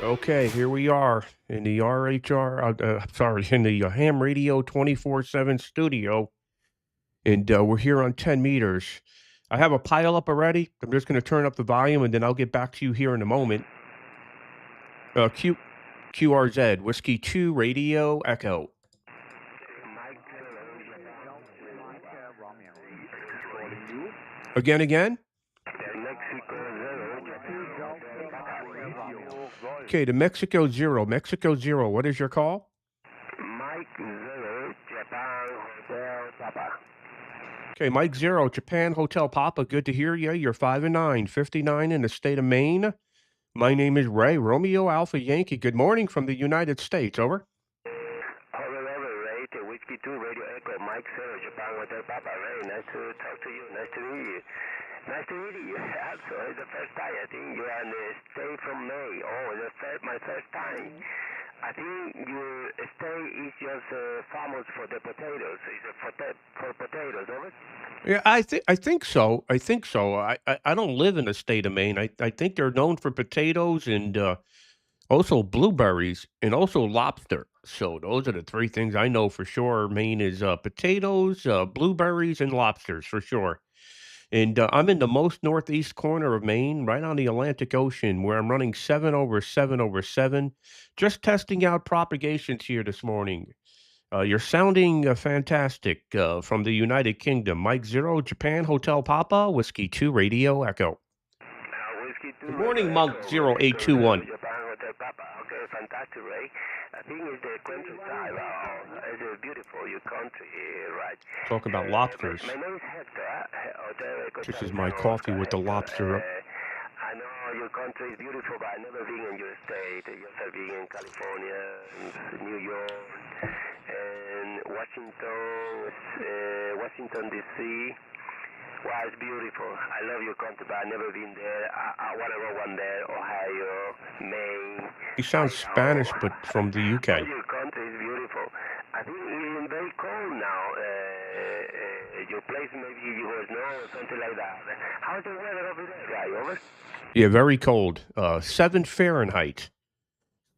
Okay, here we are in the in the Ham Radio 24/7 studio, and we're here on 10 meters. I have a pile up already. I'm just going to turn up the volume, and then I'll get back to you here in a moment. QRZ, Whiskey 2 Radio Echo. Again? Okay, to Mexico Zero. Mexico Zero, what is your call? Mike Zero, Japan Hotel Papa. Okay, Mike Zero, Japan Hotel Papa. Good to hear you. You're 5 and 9, 59 in the state of Maine. My name is Ray, Romeo Alpha Yankee. Good morning from the United States. Over. Over, Ray, to Whiskey 2 Radio Echo, Mike Zero, Japan Hotel Papa. Ray, nice to talk to you. Nice to meet you. Nice to meet you. Also, it's the first time. I think you are in the state from May. Oh, my first time. I think your state is just famous for the potatoes. Is it for potatoes, over? Yeah, I think so. I don't live in the state of Maine. I think they're known for potatoes and also blueberries and also lobster. So those are the three things I know for sure. Maine is potatoes, blueberries, and lobsters for sure. And I'm in the most northeast corner of Maine, right on the Atlantic Ocean, where I'm running 7/7/7, just testing out propagations here this morning. You're sounding fantastic from the United Kingdom. Mike Zero, Japan Hotel Papa, Whiskey 2 Radio Echo. Whiskey 2 Good morning, Radio Monk Echo, 0821. Japan Hotel Papa. Okay, fantastic, Ray. I think it's the countryside. It's beautiful, your country here, right? Talking about lobsters. My name is Hector. This is my coffee with the lobster. I know your country is beautiful, but I've never been in your state. I've been in California, New York, and Washington, D.C. Wow, it's beautiful. I love your country, but I've never been there. I want to go one day. Ohio, Maine. You sound Spanish, but from the UK. Your country is beautiful. I think it's very cold now. Your place, maybe you was snow or something like that. How's the weather over there, right? Over? Yeah, very cold. 7 Fahrenheit.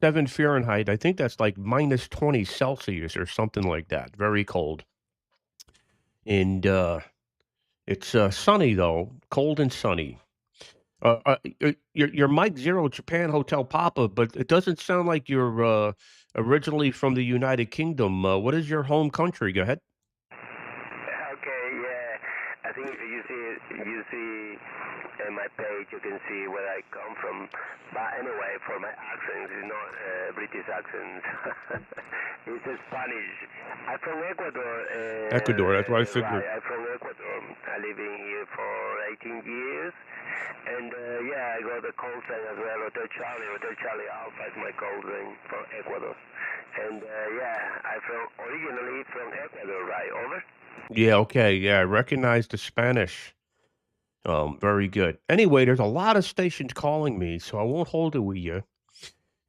7 Fahrenheit. I think that's like minus 20 Celsius or something like that. Very cold. And it's sunny though, cold and sunny. You're Mike Zero, Japan Hotel Papa, but it doesn't sound like you're originally from the United Kingdom. What is your home country? Go ahead. Okay, yeah. I think if you see my page, you can see where I come from. But anyway, for my accent, it's not British accent. It's Spanish. I'm from Ecuador. Ecuador, that's what I figured. Right, I'm from Ecuador. I live in here for 18 years. And I got the call sign as well, Hotel Charlie Alpha is my call sign from Ecuador. And I'm originally from Ecuador, right? Over? Yeah, okay. Yeah, I recognize the Spanish. Very good. Anyway, there's a lot of stations calling me, so I won't hold it with you.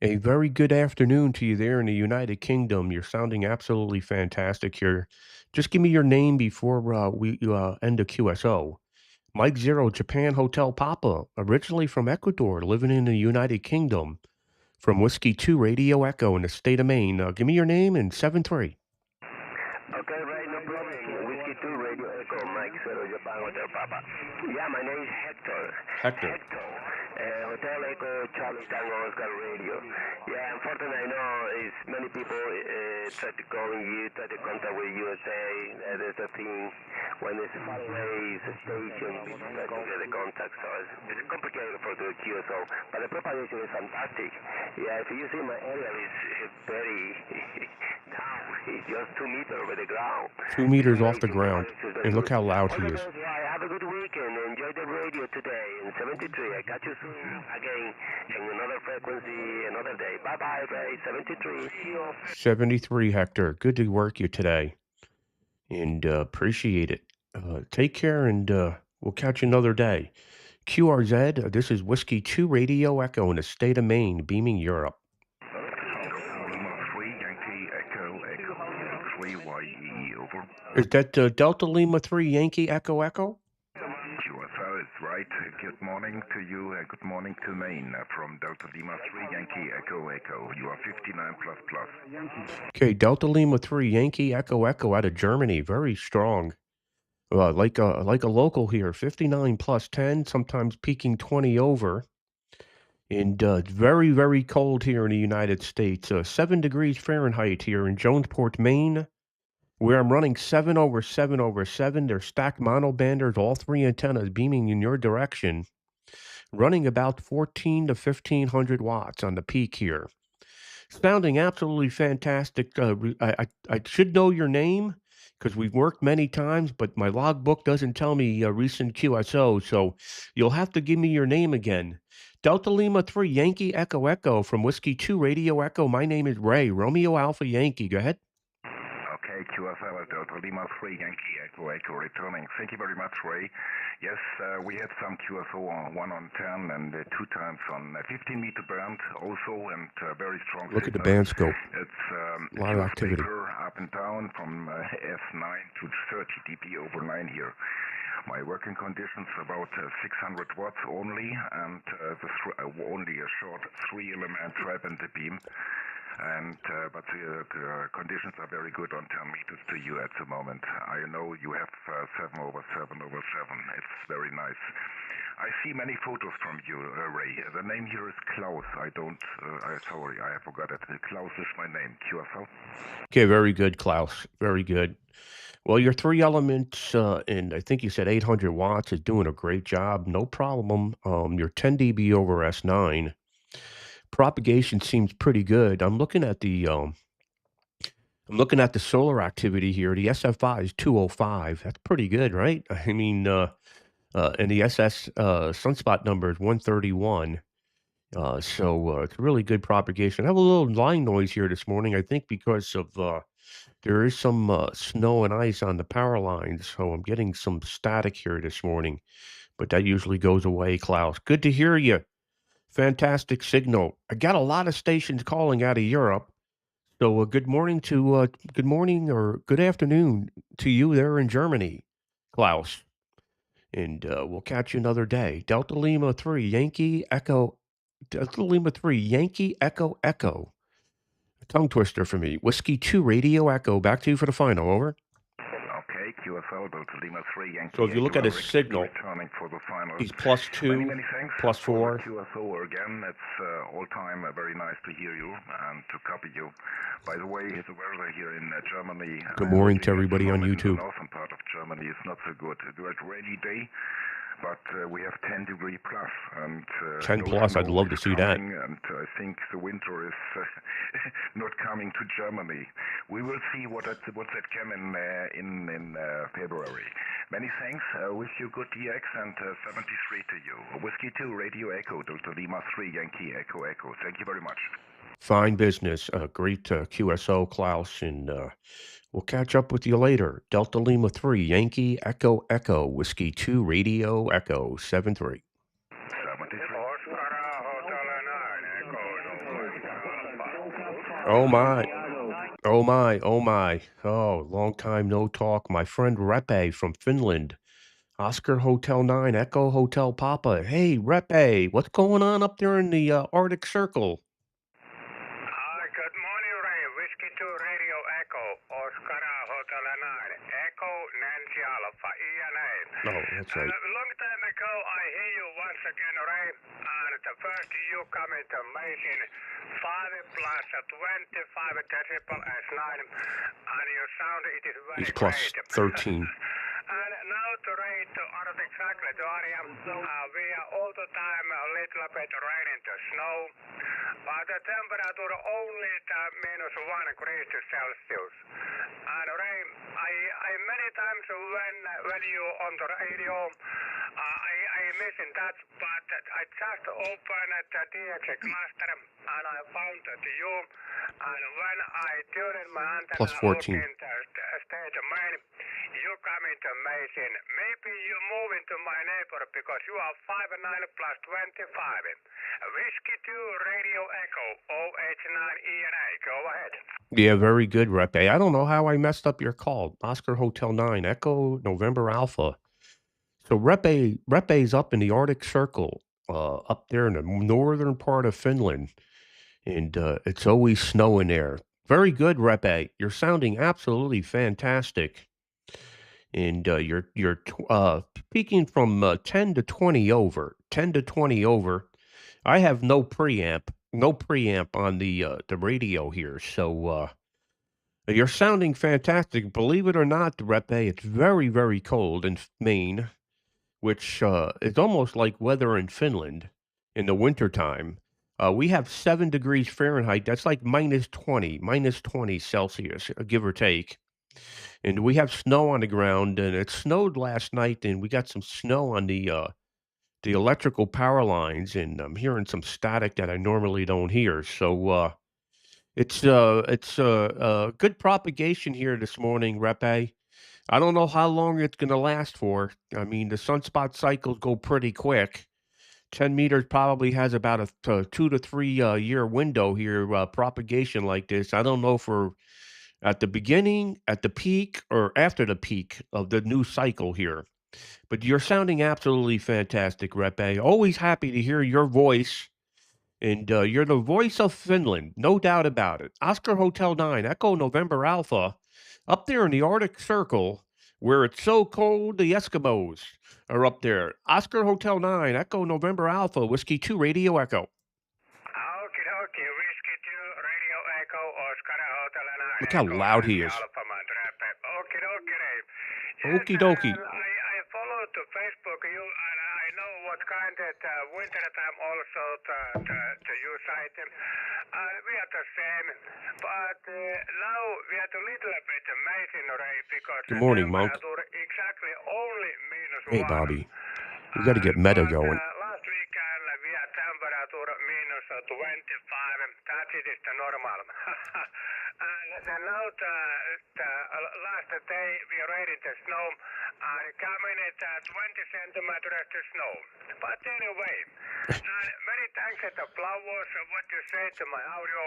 A very good afternoon to you there in the United Kingdom. You're sounding absolutely fantastic here. Just give me your name before we end the QSO. Mike Zero, Japan Hotel Papa, originally from Ecuador, living in the United Kingdom. From Whiskey 2 Radio Echo in the state of Maine. Give me your name and 7-3. Okay, right, no problem. Whiskey 2 Radio Echo, Mike Zero, Japan Hotel Papa. Yeah, my name is Hector. Hotel Echo, Charlie Tango, Oscar Radio. Yeah, unfortunately, I know many people try to call you, try to contact with USA. There's a thing when it's far away, it's a station, people try to get the contact. So it's complicated for the QSO, but the propagation is fantastic. Yeah, if you see my area, it's very down. It's just 2 meters over the ground. 2 meters off the ground. And look how loud he is. Have a good weekend. Enjoy the radio today in 73. I catch you soon again in another frequency, another day. Bye-bye, Ray. 73. 73, Hector. Good to work you today. And appreciate it. Take care, and we'll catch you another day. QRZ, this is Whiskey 2 Radio Echo in the state of Maine, beaming Europe. Is that Delta Lima 3 Yankee Echo Echo? QSO is right. Good morning to you. Good morning to Maine from Delta Lima 3 Yankee Echo Echo. You are 59 plus plus. Okay, Delta Lima 3 Yankee Echo Echo out of Germany, very strong. Like a local here, 59 plus 10, sometimes peaking 20 over. And it's very, very cold here in the United States. 7 degrees Fahrenheit here in Jonesport, Maine, where I'm running 7 over 7 over 7. They're stacked monobanders, all three antennas beaming in your direction, running about 14 to 1500 watts on the peak here. Sounding absolutely fantastic. I should know your name because we've worked many times, but my logbook doesn't tell me recent QSO, so you'll have to give me your name again. Delta Lima 3 Yankee Echo Echo from Whiskey 2 Radio Echo. My name is Ray, Romeo Alpha Yankee. Go ahead. Okay, QSL at Delta Lima 3 Yankee Echo Echo returning. Thank you very much, Ray. Yes, we had some QSO on 1 on 10 and 2 times on 15-meter band also, and very strong Look at the signal. band scope. It's a lot of activity. Up and down from F9 to 30 dB over 9 here. My working conditions about 600 watts only, and only a short 3-element tri-band beam. And but the conditions are very good on 10 meters to you at the moment. I know you have 7 over 7 over 7. It's very nice. I see many photos from you, Ray. The name here is Klaus. Sorry, I forgot it. Klaus is my name. QSL. Okay, very good, Klaus. Very good. Well, your 3 elements, and I think you said 800 watts is doing a great job. No problem. Your 10 dB over S9. Propagation seems pretty good. I'm looking at the solar activity here. The SFI is 205. That's pretty good, right? I mean, and the SS sunspot number is 131. So it's really good propagation. I have a little line noise here this morning, I think because of there is some snow and ice on the power lines, so I'm getting some static here this morning, but that usually goes away, Klaus. Good to hear you. Fantastic signal. I got a lot of stations calling out of Europe. So good morning or good afternoon to you there in Germany, Klaus. And we'll catch you another day. Delta Lima 3 Yankee Echo. Delta Lima 3 Yankee Echo Echo. A tongue twister for me. Whiskey 2 Radio Echo. Back to you for the final. Over. Okay, QSL Delta Lima 3 Yankee. So if you look at his signal, returning for the final. he's +2, many thanks +4. For QSO again. It's all time very nice to hear you and to copy you. By the way, the weather here in Germany. Good morning to everybody on YouTube. The northern part of Germany is not so good. It's a rainy day. But we have 10 degree plus and 10 plus. I'd love to see that. And I think the winter is not coming to Germany. We will see what that came in February. Many thanks. Wish you good DX and 73 to you. Whiskey 2 Radio Echo Delta Lima 3 Yankee Echo Echo. Thank you very much. Fine business. Great QSO, Klaus, and we'll catch up with you later. Delta Lima 3, Yankee Echo Echo, Whiskey 2, Radio Echo 73. Oh my. Oh my. Oh my. Oh, long time no talk. My friend Repe from Finland. Oscar Hotel 9, Echo Hotel Papa. Hey, Repe, what's going on up there in the Arctic Circle? Good morning, Ray. Whiskey 2 Radio Echo, Oscar Hotel 9, Echo Nancy Alpha, ENA. Oh, that's right. A long time ago, I hear you once again, Ray, and the first you come into amazing 5 plus 25 decibel S9, and your sound, it is very He's plus great. 13. And now to rate Arctic Cyclotorium, we are all the time a little bit raining to snow, but the temperature only -1 degree Celsius. And Ray, I many times when you on the radio, I missing that, but I just opened the DX cluster and I found you, and when I tuned my antenna plus 14. looking the stage main, you come into amazing. Maybe you move into my neighbor because you are 59 plus 25. Whiskey 2 Radio Echo, OH9 ENA. Go ahead. Yeah, very good, Repe. I don't know how I messed up your call. Oscar Hotel 9, Echo November Alpha. So Repe's up in the Arctic Circle, up there in the northern part of Finland, and it's always snowing there. Very good, Repe. You're sounding absolutely fantastic, and you're peaking from 10 to 20 over. I have no preamp on the radio here, so you're sounding fantastic. Believe it or not, Repe, it's very very cold in Maine, which is almost like weather in Finland in the wintertime. We have 7 degrees Fahrenheit. That's like minus 20 Celsius, give or take. And we have snow on the ground, and it snowed last night, and we got some snow on the electrical power lines, and I'm hearing some static that I normally don't hear. So it's good propagation here this morning, Repe. I don't know how long it's going to last for. I mean, the sunspot cycles go pretty quick. 10 meters probably has about a 2 to 3 year window here, propagation like this. I don't know for at the beginning, at the peak, or after the peak of the new cycle here. But you're sounding absolutely fantastic, Repe. Always happy to hear your voice. And you're the voice of Finland, no doubt about it. Oscar Hotel 9, Echo November Alpha, up there in the Arctic Circle, where it's so cold the Eskimos are up there. Oscar Hotel 9, Echo November Alpha, Whiskey 2 Radio Echo. Okie dokie, Whiskey 2, Radio Echo, Oscar Hotel 9. Look how loud he is. Okie dokie. Okie dokie. I follow to Facebook you, and I know what kind of winter time also to use item. We are the same, but now we are a little bit amazing, right? Because good morning, Monk. Exactly only minus hey, 1. Bobby. We got to get meta going. Last weekend we had temperature minus 25. That is the normal. And then now the last day we ready the snow and coming at 20 centimeters of snow. But anyway, many thanks at the flowers what you say to my audio.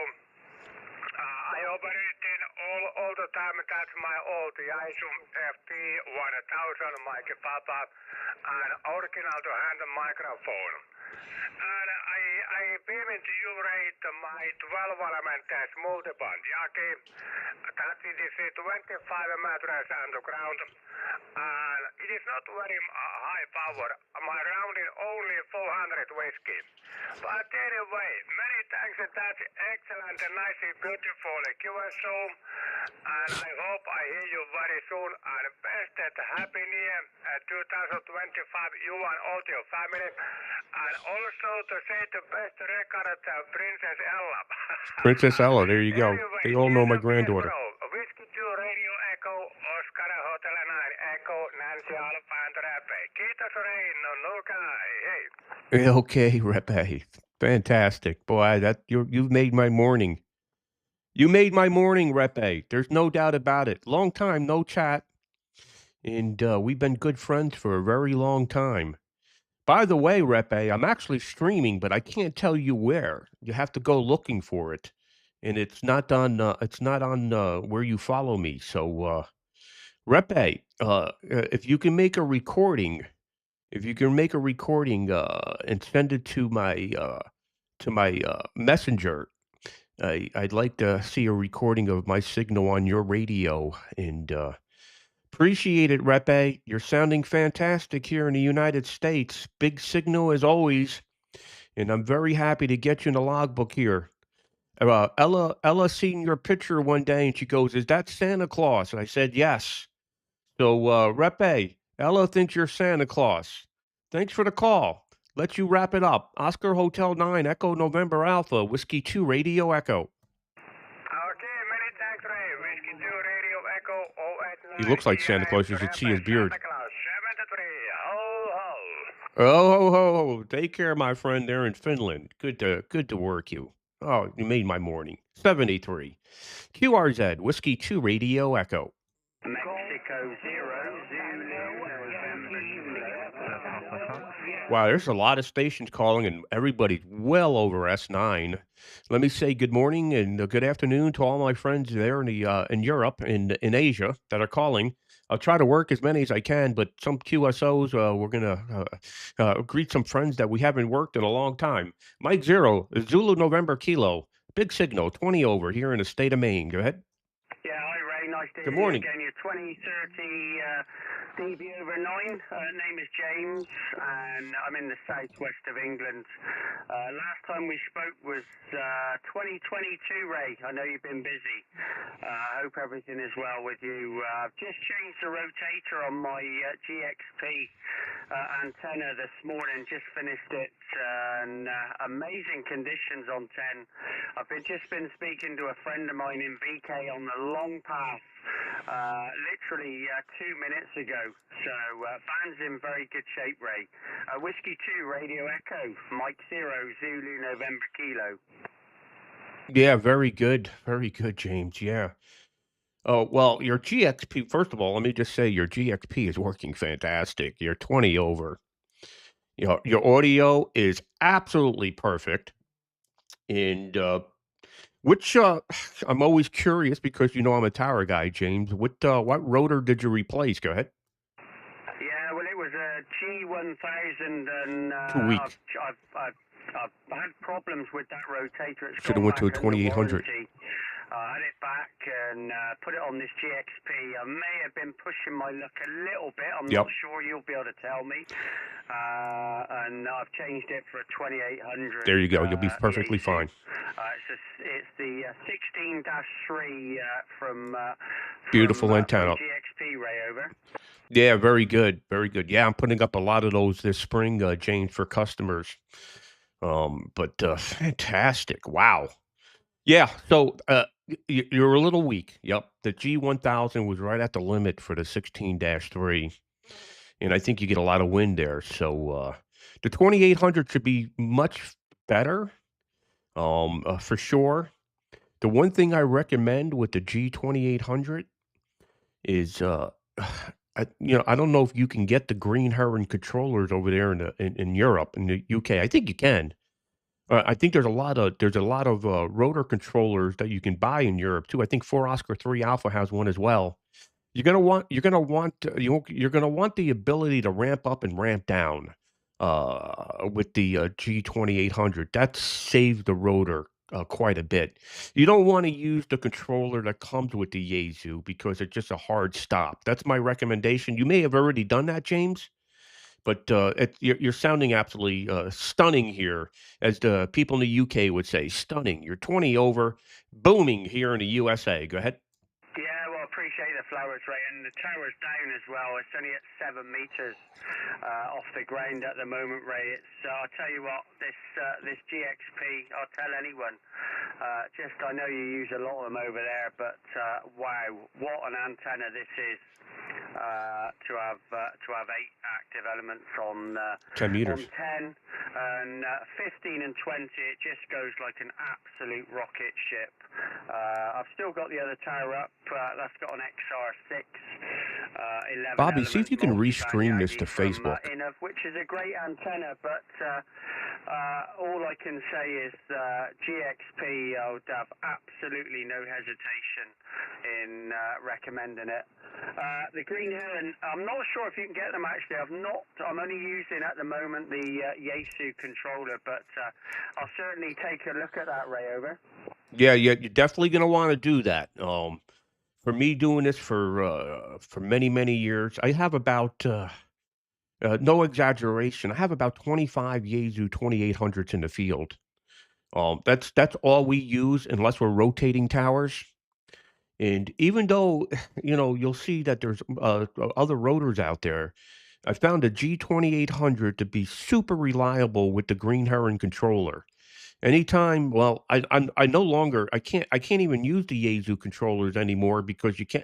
I operated all the time. That's my old Yaisum FT 1000 mic papa and original to hand the microphone. And I beam into you rate my 12 element multiband. Yaki, that is 25 meters underground. And it is not very high power. My rounding only 400 whiskey. But anyway, many thanks. That's excellent and nice and beautiful QSO. And I hope I hear you very soon. And best at Happy New Year 2025, you and all your family. And also to say the best record at Princess Ella. Princess Ella, there you go. Anyway, They all know my granddaughter. Whiskey 2 Radio Echo, Oscar Hotel 9 Echo, Nancy Alpha and Repe. Kiitos Reino, Luca, hey. Okay, Repe. Fantastic. Boy, you've made my morning. You made my morning, Repe. There's no doubt about it. Long time, no chat. And we've been good friends for a very long time. By the way, Repe, I'm actually streaming, but I can't tell you where. You have to go looking for it. And it's not on where you follow me. So Repe, if you can make a recording, and send it to my messenger, I'd like to see a recording of my signal on your radio, and appreciate it, Repe. You're sounding fantastic here in the United States. Big signal as always, and I'm very happy to get you in the logbook here. Ella seen your picture one day, and she goes, "Is that Santa Claus?" And I said, "Yes." So, Repe, Ella thinks you're Santa Claus. Thanks for the call. Let you wrap it up. Oscar Hotel 9, Echo November Alpha, Whiskey 2 Radio Echo. Okay, many thanks, Ray. Whiskey 2 Radio Echo 089. He looks like Santa Claus. You should see his beard. Santa Claus 73. Ho, ho. Oh, ho, ho, ho. Take care, my friend, there in Finland. Good to work you. Oh, you made my morning. 73. QRZ, Whiskey 2 Radio Echo. Mexico 0, Wow, there's a lot of stations calling, and everybody's well over S9. Let me say good morning and good afternoon to all my friends there in Europe and in Asia that are calling. I'll try to work as many as I can, but some QSOs, we're gonna greet some friends that we haven't worked in a long time. Mike Zero, Zulu November Kilo, Big Signal, 20 over here in the state of Maine. Go ahead. Yeah, hi Ray, nice to Good hear you morning. again. You're 2030 DB over 9. Name is James, and I'm in the southwest of England. Last time we spoke was 2022, Ray. I know you've been busy. I hope everything is well with you. I've just changed the rotator on my GXP antenna this morning, just finished it, and amazing conditions on 10. I've just been speaking to a friend of mine in VK on the long path literally 2 minutes ago. So band's in very good shape, Ray. Whiskey 2, Radio Echo, Mike 0, Zulu November Kilo. Yeah, very good. Very good, James. Yeah. Oh, well, your GXP, first of all, let me just say your GXP is working fantastic. You're 20 over. You know, your audio is absolutely perfect. And which I'm always curious because you know I'm a tower guy, James. What rotor did you replace? Go ahead. Yeah, well, it was a G1000, and Too weak. I've had problems with that rotator. It's Should have gone went to a back under 2800. warranty. I had it back and put it on this GXP. I may have been pushing my luck a little bit. I'm not sure. You'll be able to tell me. And I've changed it for a 2800. There you go. You'll be perfectly fine. It's the 16-3 from beautiful antenna. GXP, Ray, over. Yeah, very good. Very good. Yeah, I'm putting up a lot of those this spring, James, for customers. But fantastic. Wow. Yeah, so you're a little weak. Yep. The G1000 was right at the limit for the 16-3. And I think you get a lot of wind there. So the 2800 should be much better, for sure. The one thing I recommend with the G2800 is, I don't know if you can get the Green Heron controllers over there in Europe, in the UK. I think you can. I think there's a lot of rotor controllers that you can buy in Europe too. I think 4 Oscar 3 Alpha has one as well. You're gonna want the ability to ramp up and ramp down with the G2800. That saves the rotor quite a bit. You don't want to use the controller that comes with the Yaesu because it's just a hard stop. That's my recommendation. You may have already done that, James, but you're sounding absolutely stunning here, as the people in the UK would say. Stunning. You're 20 over, booming here in the USA. Go ahead. Yeah, well, appreciate the flowers, Ray, and the tower's down as well. It's only at 7 meters off the ground at the moment, Ray. I'll tell you what, this GXP, I'll tell anyone. I know you use a lot of them over there, but wow, what an antenna this is. To have 8 active elements on 10 meters. On 10 and 15 and 20, it just goes like an absolute rocket ship. I've still got the other tower up. That's got an XR6 11. Bobby, see if you can restream this to Facebook. Which is a great antenna, but all I can say is GXP. I would have absolutely no hesitation in recommending it. The Green Heron, I'm not sure if you can get them actually. I'm only using at the moment the Yaesu controller, but I'll certainly take a look at that, Ray, over. Yeah, you're definitely going to want to do that. For me doing this for many, many years, I have about, no exaggeration, I have about 25 Yaesu 2800s in the field. That's all we use unless we're rotating towers. And even though, you'll see that there's other rotors out there, I found the G2800 to be super reliable with the Green Heron controller. Anytime, well, I no longer I can't even use the Yaesu controllers anymore because I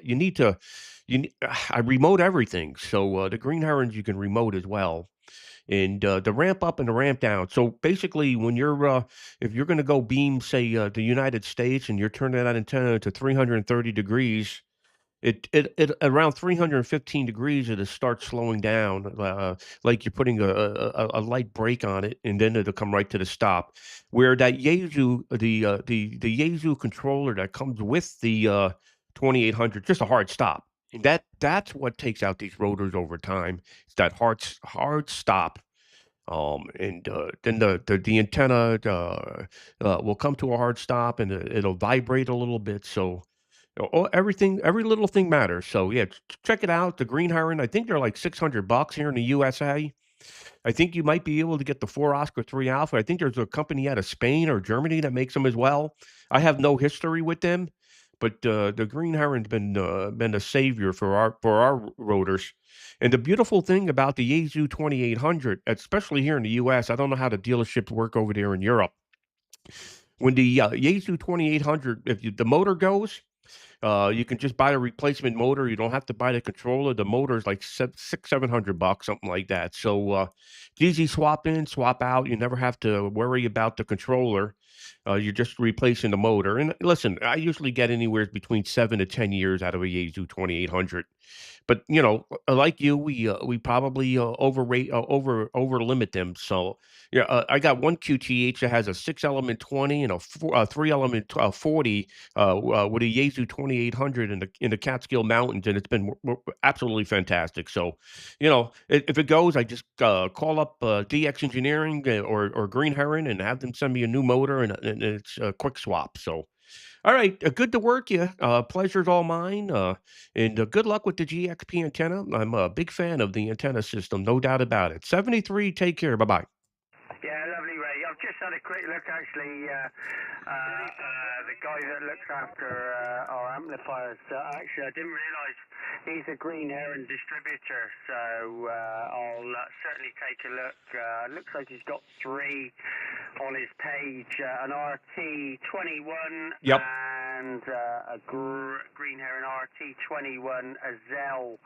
remote everything. So the Green Herons you can remote as well. And the ramp up and the ramp down. So basically, when if you're going to go beam, say, the United States, and you're turning that antenna to 330 degrees, it around 315 degrees, it'll start slowing down, like you're putting a light brake on it, and then it'll come right to the stop. Where that Yaesu, the Yaesu controller that comes with the 2800, just a hard stop. That's what takes out these rotors over time. It's that hard stop. And then the antenna will come to a hard stop, and it'll vibrate a little bit. So every little thing matters. So yeah, check it out. The green heron. I think they're like $600 here in the USA. I think you might be able to get the 4 Oscar 3 Alpha. I think there's a company out of Spain or Germany that makes them as well. I have no history with them, but the green heron's been a savior for our rotors. And the beautiful thing about the Yaesu 2800, especially here in the US, I don't know how the dealerships work over there in Europe. When the Yaesu 2800, the motor goes, you can just buy a replacement motor. You don't have to buy the controller. The motor is like $700, something like that. So it's easy swap in, swap out. You never have to worry about the controller. You're just replacing the motor. And listen, I usually get anywhere between 7 to 10 years out of a Yaesu 2800. But like you, we probably overrate over limit them. So yeah, I got one QTH that has a 6 element 20 and a 3 element 40 with a Yaesu 2800 in the Catskill Mountains, and it's been absolutely fantastic. So, if it goes, I just call up DX Engineering or Green Heron and have them send me a new motor, and it's a quick swap. So, all right, good to work you. Pleasure's all mine. And good luck with the GXP antenna. I'm a big fan of the antenna system, no doubt about it. 73, take care. Bye bye. Yeah, lovely, Ray. I've just had a quick look, actually. The guy that looks after our amplifiers, actually, I didn't realise he's a Green Heron distributor, so I'll certainly take a look. Looks like he's got 3 on his page, an RT21 Yep. and a Green Heron RT21 Azelle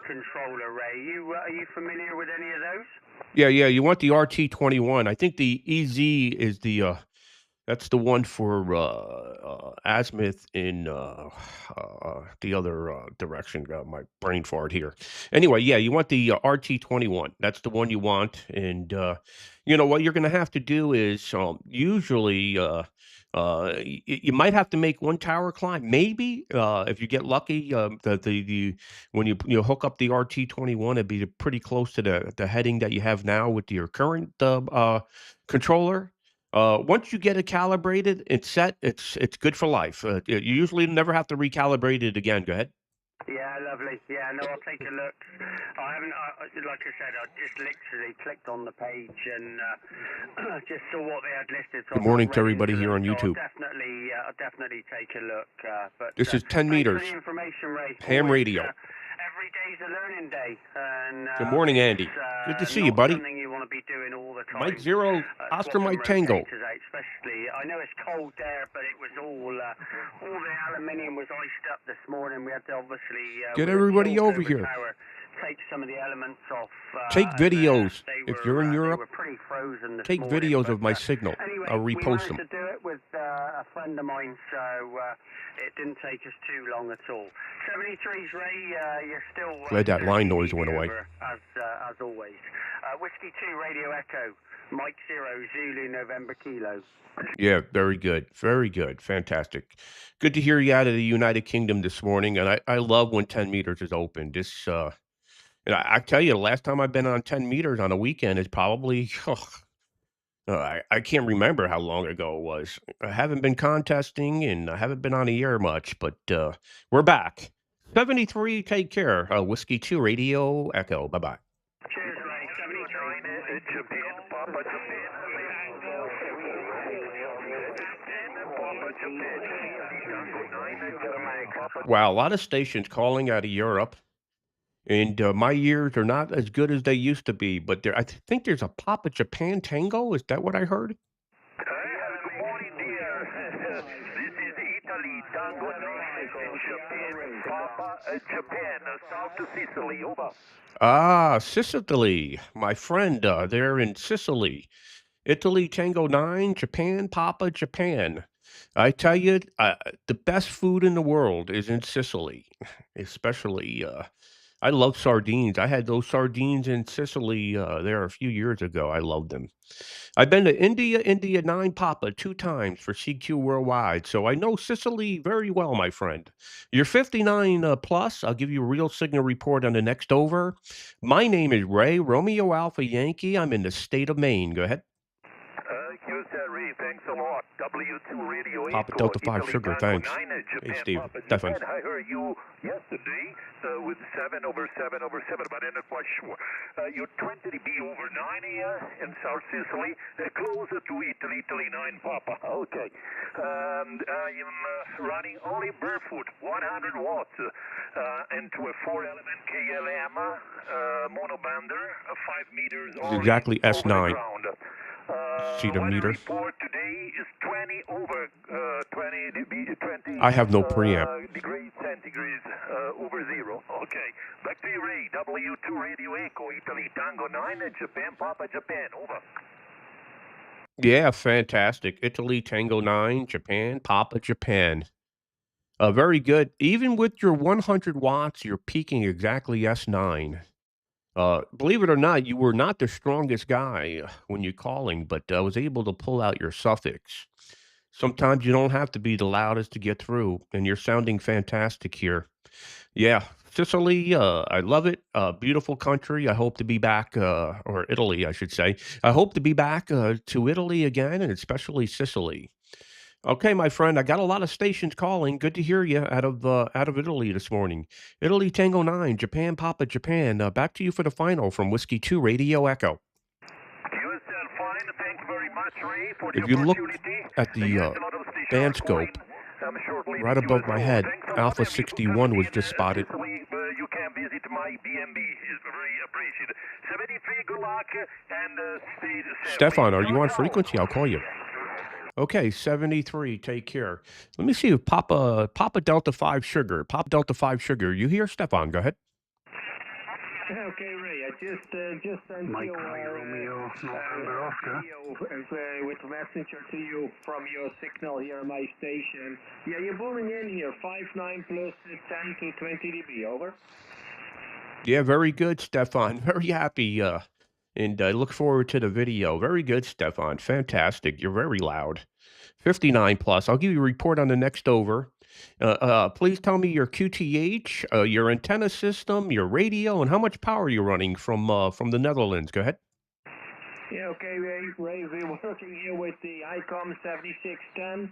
controller, Ray. Are you familiar with any of those? Yeah. You want the RT21. I think the EZ is that's the one for azimuth in the other direction. Got my brain fart here. Anyway, yeah, you want the RT21. That's the one you want. And what you're going to have to do is usually you might have to make one tower climb. Maybe if you get lucky, the when you hook up the RT21, it'd be pretty close to the heading that you have now with your current controller. Once you get it calibrated, it's set. It's good for life. You usually never have to recalibrate it again. Go ahead. Yeah, lovely. Yeah, no, I'll take a look. I haven't, like I said, I just literally clicked on the page and just saw what they had listed. So Good morning to everybody here on YouTube. I'll definitely take a look. But this is 10 meters. Thanks for the information, Ray. HamRadio. Every day's a learning day. And, good morning, Andy. Good to see you, buddy. Something you want to be doing all the time. Mike Zero, Oscar Mike Tango. Especially, I know it's cold there, but it was all the aluminium was iced up this morning. We had to obviously get everybody over here. Take some of the elements off. Take videos if you're in Europe. They were pretty frozen this take morning, videos of my signal. Anyway, I'll repost them. We managed to do it with a friend of mine, so it didn't take us too long at all. 73's Ray, you're still glad that line noise went away. As always. Whiskey 2 Radio Echo, Mike 0 Zulu November Kilo. Yeah, very good. Very good. Fantastic. Good to hear you out of the United Kingdom this morning. And I love when 10 meters is open. This and I tell you, the last time I've been on 10 meters on a weekend is probably I can't remember how long ago it was. I haven't been contesting and I haven't been on the air much, but we're back. 73, take care. Whiskey 2 Radio Echo. Bye-bye. Cheers, Ray. 73. Japan, Papa Japan. Wow, a lot of stations calling out of Europe. And my ears are not as good as they used to be, but I think there's a Papa Japan Tango. Is that what I heard? Good morning, dear. This is Italy, Tango 9 in Japan, Papa Japan, south to Sicily, over. Ah, Sicily, my friend, they're in Sicily. Italy, Tango 9, Japan, Papa Japan. I tell you, the best food in the world is in Sicily, especially I love sardines. I had those sardines in Sicily there a few years ago. I loved them. I've been to India 9 Papa 2 times for CQ Worldwide, so I know Sicily very well, my friend. You're 59 plus. I'll give you a real signal report on the next over. My name is Ray, Romeo Alpha Yankee. I'm in the state of Maine. Go ahead. Houston, Ray, thanks a lot. W2 Radio Papa Echo, Delta 5 Italy Sugar, Tango thanks. 9, Hey, Japan, Steve. Papa, Stefan. Japan. I heard you yesterday with 7 over 7 over 7, but I'm not quite sure. You're 20 dB over 9 here in South Sicily, closer to Italy, Italy 9 Papa. Okay. I am running only barefoot, 100 watts, into a 4-element KLM monobander, 5 meters It's exactly over the S9. ground. See the Weather meter? report today is 20 over 20 I have no preamp. degrees centigrade over zero. Okay. Back to you, Ray. W2 Radio Echo, Italy Tango 9, Japan, Papa, Japan. Over. Yeah, fantastic. Italy, Tango 9, Japan, Papa, Japan. Very good. Even with your 100 watts, you're peaking exactly S9. Believe it or not, you were not the strongest guy when you're calling, but I was able to pull out your suffix. Sometimes you don't have to be the loudest to get through, and you're sounding fantastic here. Yeah, Sicily, I love it. Beautiful country. I hope to be back, or Italy, I should say. I hope to be back to Italy again, and especially Sicily. Okay, my friend, I got a lot of stations calling. Good to hear you out of Italy this morning. Italy Tango 9, Japan Papa Japan. Back to you for the final from Whiskey 2 Radio Echo. Houston, fine. Thank you very much, Ray, for If the you look opportunity. at the Yes, a lot of stations band are calling. scope Shortly right with above you my as well. head, Thanks a lot. Alpha If you 61 come was in just spotted. Sicily, you can visit my DMB. It's very appreciated. 73, good luck, and stay safe. Stefan, are you on Ciao. frequency? I'll call you. Okay, 73. Take care. Let me see if Papa Delta 5 Sugar. Papa Delta 5 Sugar. You here, Stefan? Go ahead. Okay, Ray, I just sent Mike you Romeo, November Oscar. video with a messenger to you from your signal here on my station. Yeah, you're booming in here, 5.9 plus 10 to 20 dB, over. Yeah, very good, Stefan. Very happy. And I look forward to the video. Very good, Stefan. Fantastic. You're very loud. 59 plus. I'll give you a report on the next over. Please tell me your QTH, your antenna system, your radio, and how much power you're running from the Netherlands. Go ahead. Yeah, okay, Ray, we're working here with the ICOM 7610.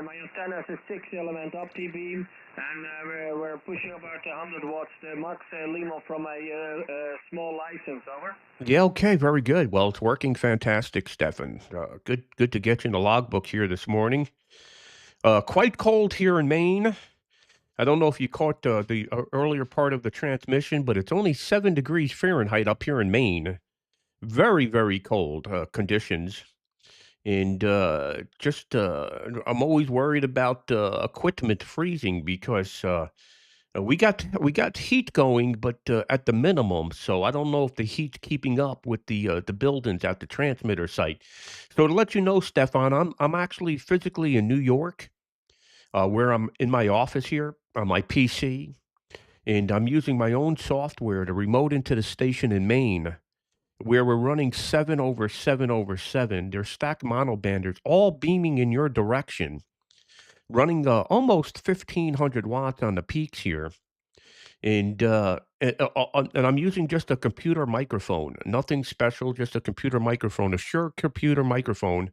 My antenna is a 6-element OptiBeam, and we're pushing about 100 watts. The Max Limo from a small license, over. Yeah, okay, very good. Well, it's working fantastic, Stefan. Good to get you in the logbook here this morning. Quite cold here in Maine. I don't know if you caught the earlier part of the transmission, but it's only 7 degrees Fahrenheit up here in Maine. Very, very cold conditions. And I'm always worried about equipment freezing because we got heat going, but at the minimum. So I don't know if the heat's keeping up with the buildings at the transmitter site. So to let you know, Stefan, I'm actually physically in New York, where I'm in my office here on my PC, and I'm using my own software to remote into the station in Maine, where we're running 7 over 7 over 7. They're stacked monobanders, all beaming in your direction, running almost 1,500 watts on the peaks here. And I'm using just a computer microphone, nothing special, just a computer microphone, a Shure computer microphone,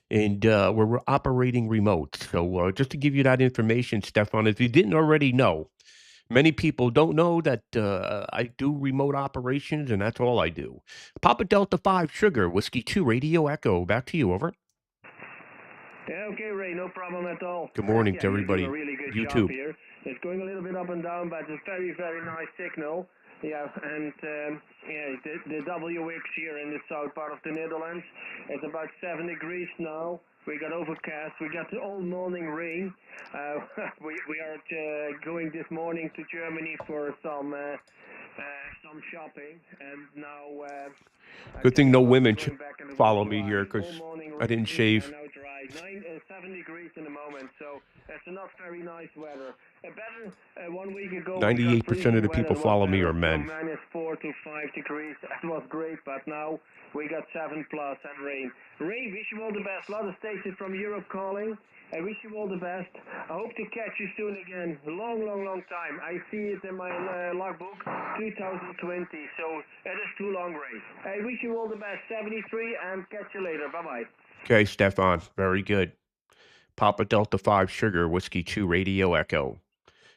and we're operating remote. So just to give you that information, Stefan, if you didn't already know, many people don't know that I do remote operations, and that's all I do. Papa Delta 5 Sugar, Whiskey 2 Radio Echo. Back to you, over. Yeah, okay, Ray, no problem at all. Good morning Yeah, to you're everybody. doing a really good YouTube. job here. It's going a little bit up and down, but it's very, very nice signal. Yeah, and the WX here in the south part of the Netherlands, it's about 7 degrees now. We got overcast. We got all morning rain. We are going this morning to Germany for some shopping, and now. Good thing no women going back and it follow was me dry. here All because morning I didn't rain, shave. and now dry. 7 degrees in the moment, so it's not very nice weather. Better 1 week ago. 98% of the people follow me are men. -4 to 5 degrees. It was great, but now we got 7+ and rain. Ray, wish you all the best. A lot of stations from Europe calling. I wish you all the best. I hope to catch you soon again. Long time. I see it in my logbook, 2020. So it is too long, Ray. I wish you all the best. 73 and catch you later. Bye-bye. Okay, Stefan. Very good. Papa Delta 5 Sugar, Whiskey 2 Radio Echo.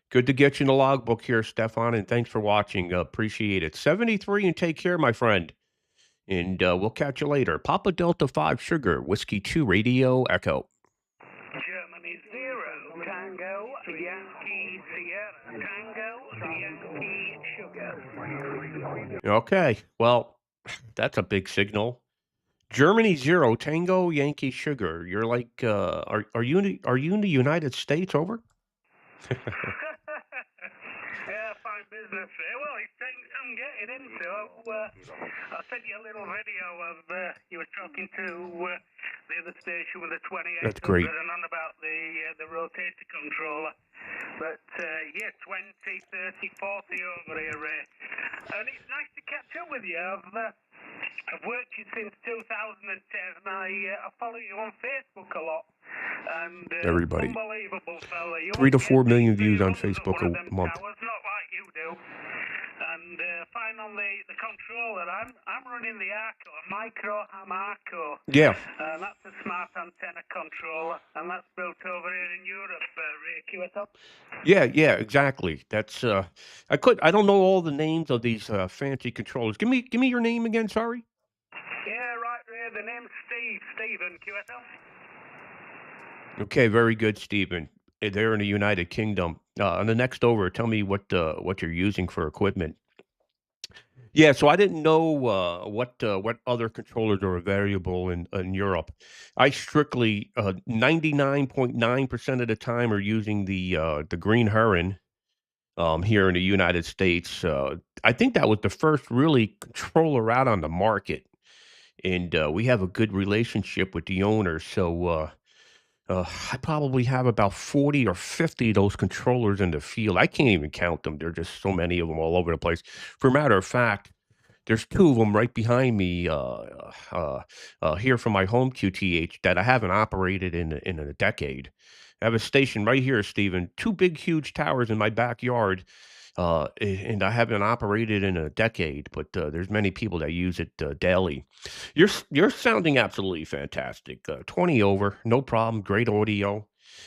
Good to get you in the logbook here, Stefan, and thanks for watching. Appreciate it. 73 and take care, my friend. And we'll catch you later. Papa Delta 5 Sugar, Whiskey 2 Radio Echo. Germany 0, Tango, Yankee, Sierra, Tango, Yankee, Sugar. Okay, well, that's a big signal. Germany 0, Tango, Yankee, Sugar. You're like, are you in the United States? Over. Yeah, fine business. Well, it's things I'm getting into. I sent you a little video of you were talking to the other station with the 2800. That's great. And on about the rotator controller. But yeah, 20, 30, 40 over here, Ray. And it's nice to catch up with you. I've worked you since 2010, and I follow you on Facebook a lot. And everybody, unbelievable fella. 3 to 4 million views on Facebook a month. Towers, not like you do. And fine on the controller. I'm running the Arco, micro HamRadio. Yeah. And that's a smart antenna controller, and that's built over here in Europe, Ray QSL. Yeah, exactly. That's I don't know all the names of these fancy controllers. Give me your name again, sorry. Yeah, right, Ray. The name's Stephen QSL. Okay, very good, Stephen. They're in the United Kingdom. On the next over, tell me what you're using for equipment. Yeah, so I didn't know what other controllers are available in Europe. I strictly 99.9% of the time are using the Green Heron here in the United States. I think that was the first really controller out on the market, and we have a good relationship with the owner. So I probably have about 40 or 50 of those controllers in the field. I can't even count them. There are just so many of them all over the place. For a matter of fact, there's 2 of them right behind me here from my home QTH that I haven't operated in a decade. I have a station right here, Stephen. 2 big, huge towers in my backyard, and I haven't operated in a decade. But there's many people that use it daily. You're sounding absolutely fantastic. 20 over, no problem. Great audio,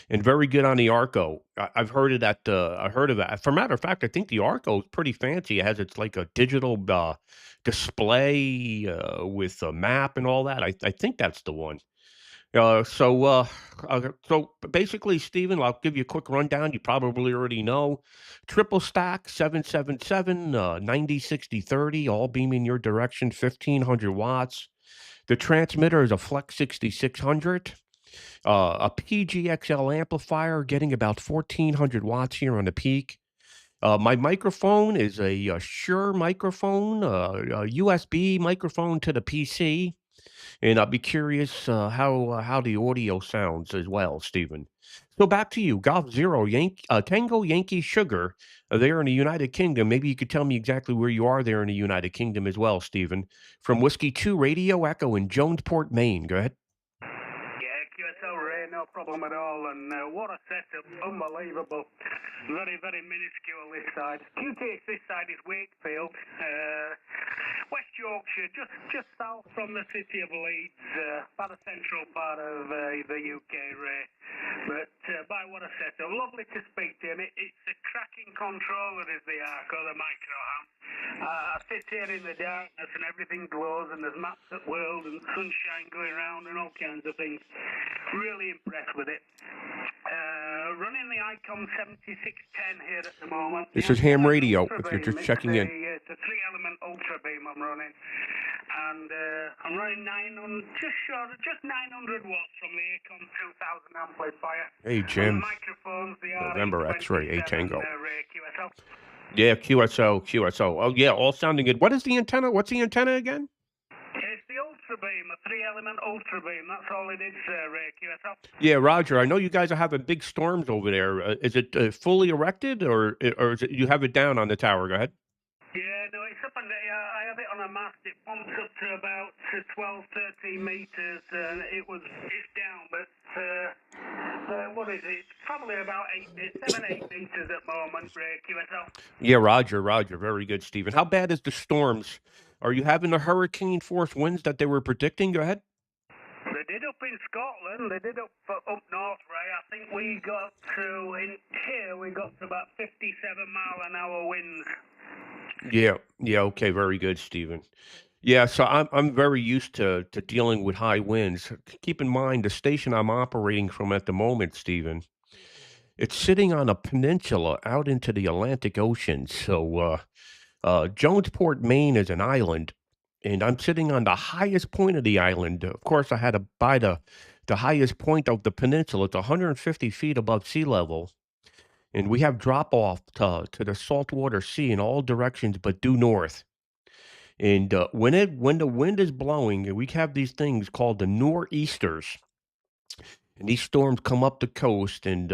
and very good on the Arco. I've heard of that. I heard of that. For a matter of fact, I think the Arco is pretty fancy. It has it's like a digital display with a map and all that. I think that's the one. So basically, Stephen, I'll give you a quick rundown. You probably already know. Triple stack, 777, 90, 60, 30, all beaming your direction, 1500 watts. The transmitter is a Flex 6600. A PGXL amplifier getting about 1400 watts here on the peak. My microphone is a Shure microphone, a USB microphone to the PC. And I'd be curious how the audio sounds as well, Stephen. So back to you, Golf Zero, Tango Yankee Sugar, there in the United Kingdom. Maybe you could tell me exactly where you are there in the United Kingdom as well, Stephen. From Whiskey 2 Radio Echo in Jonesport, Maine. Go ahead. Yeah, QSL Ray, no problem at all. And what a setup, unbelievable. Very, very minuscule this side. QTH this side is Wakefield. West Yorkshire, just south from the city of Leeds, about the central part of the UK, Ray. But by what a setup. Lovely to speak to him. It's a cracking controller, is the Arco, the micro ham. I sit here in the darkness and everything glows and there's maps at world and sunshine going around and all kinds of things. Really impressed with it. Running the Icon 7610 here at the moment. This is HamRadio, if you're just checking in. It's a 3-element ultra beam I'm running. And I'm running just 900 watts from the Icon 2000 amplifier. Hey, Jim. Microphones, the November X-ray, A Tango. QSL. Yeah, QSO. Oh, yeah, all sounding good. What is the antenna? What's the antenna again? It's the ultra ultra beam, a 3-element ultra beam. That's all it is, Ray QSL. Yeah, Roger. I know you guys are having big storms over there. Is it fully erected, or is it you have it down on the tower? Go ahead. Yeah, no, it's up and I have it on a mast. It pumps up to about 12, 13 meters. It's down, but what is it? It's probably about 7, 8 meters at the moment, Ray QSL. Yeah, Roger. Very good, Stephen. How bad is the storms? Are you having the hurricane force winds that they were predicting? Go ahead. They did up in Scotland. They did up north, Ray. I think we got to about 57-mile-an-hour winds. Yeah. Okay, very good, Stephen. Yeah, so I'm very used to dealing with high winds. Keep in mind the station I'm operating from at the moment, Stephen. It's sitting on a peninsula out into the Atlantic Ocean. So Jonesport, Maine is an island, and I'm sitting on the highest point of the island. Of course, I had to buy the highest point of the peninsula. It's 150 feet above sea level, and we have drop off to the saltwater sea in all directions but due north. And when the wind is blowing, we have these things called the nor'easters, and these storms come up the coast. And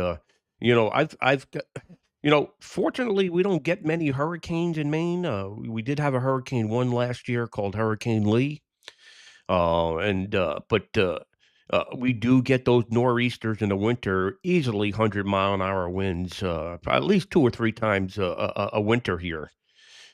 I've got, fortunately, we don't get many hurricanes in Maine. We did have a hurricane one last year called Hurricane Lee, but we do get those nor'easters in the winter, easily 100-mile-an-hour winds, at least 2 or 3 times a winter here.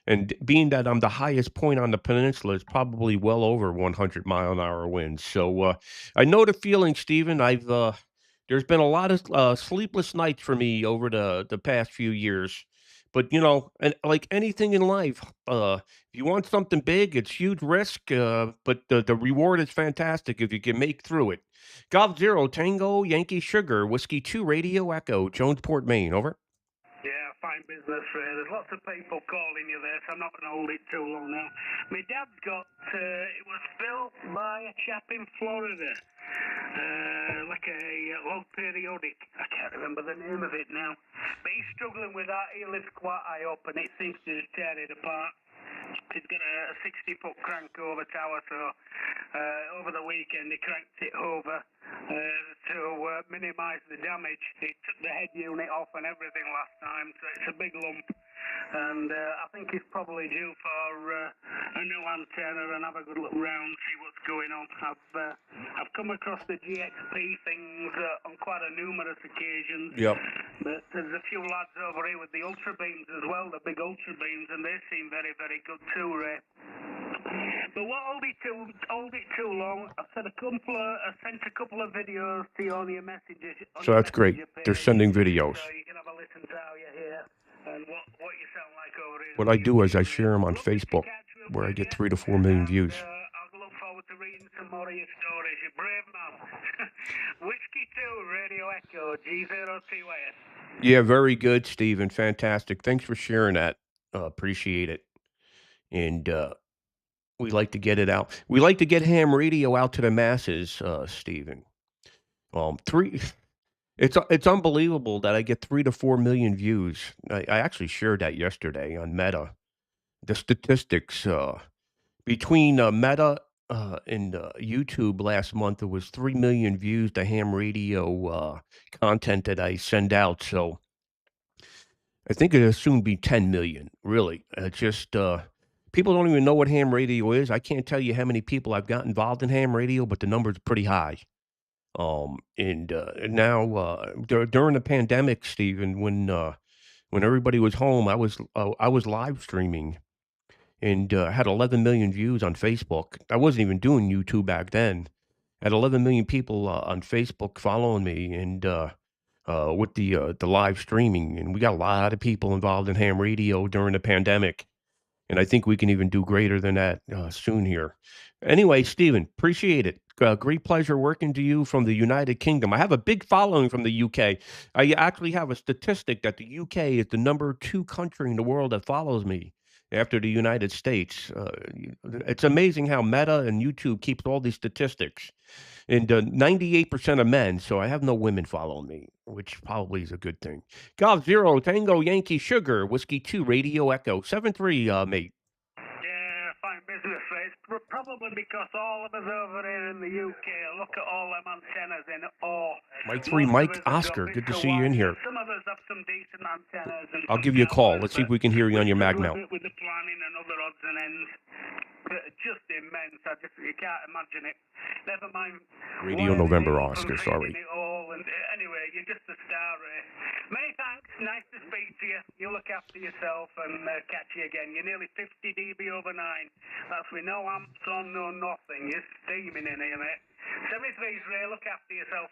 And being that I'm the highest point on the peninsula, it's probably well over 100-mile-an-hour winds. So I know the feeling, Stephen. There's been a lot of sleepless nights for me over the past few years. But and like anything in life, if you want something big, it's huge risk, but the reward is fantastic if you can make through it. Golf Zero Tango Yankee Sugar Whiskey 2 Radio Echo Jonesport, Maine. Over. Yeah, fine business, Ray. There's lots of people calling you there, so I'm not going to hold it too long now. My dad's got, it was built by a chap in Florida, like a log periodic. I can't remember the name of it now. But he's struggling with that. He lives quite high up, and it seems to just tear it apart. He's got a 60-foot crank over tower, so over the weekend he cranked it over to minimise the damage. He took the head unit off and everything last time, so it's a big lump. And I think he's probably due for a new antenna and have a good look round, see what's going on. I've come across the GXP things on quite a numerous occasions. Yep. But there's a few lads over here with the ultra beams as well, the big ultra beams, and they seem very, very good too, Ray. But what hold it too long? I sent a couple of videos to you on your messages. So that's great. They're sending videos. So you can have a listen to how you hear and what you sound like over here. What I do is I share them on Facebook, where I get 3 to 4 million views. I'll look forward to reading some more of your stories. You're brave, man. Whiskey 2, Radio Echo, G0TS. Yeah, very good, Stephen. Fantastic. Thanks for sharing that. Appreciate it. And we like to get it out. We like to get ham radio out to the masses, Stephen. It's unbelievable that I get 3 to 4 million views. I actually shared that yesterday on Meta. The statistics between Meta and YouTube last month, it was 3 million views to ham radio content that I send out. So I think it'll soon be 10 million. Really, just people don't even know what ham radio is. I can't tell you how many people I've got involved in ham radio, but the number's pretty high. And now during the pandemic, Stephen, when everybody was home, I was live streaming and had 11 million views on Facebook. I wasn't even doing YouTube back then. I had 11 million people on Facebook following me, and with the live streaming, and we got a lot of people involved in ham radio during the pandemic. And I think we can even do greater than that soon here. Anyway, Stephen, appreciate it. Great pleasure working to you from the United Kingdom. I have a big following from the UK. I actually have a statistic that the UK is the number 2 country in the world that follows me after the United States. It's amazing how Meta and YouTube keeps all these statistics. And 98% of men, so I have no women following me, which probably is a good thing. Golf Zero, Tango, Yankee, Sugar, Whiskey 2, Radio Echo, 7-3, mate. Yeah, fine business, Ray. It's probably because all of us over here in the UK look at all them antennas in awe. Mike 3, Mike Oscar, good to see you in here. Some of us have some decent antennas. And I'll give you a call. Let's see if we can hear you on your mag mount. With the planning and other odds and ends. Just immense. You can't imagine it. Never mind. Radio November Oscar, sorry. Anyway, you're just a star, Ray. Many thanks. Nice to speak to you. You look after yourself and catch you again. You're nearly 50 dB over 9. That's with no amps on, no nothing. You're steaming in here, mate. 73's Ray. Look after yourself.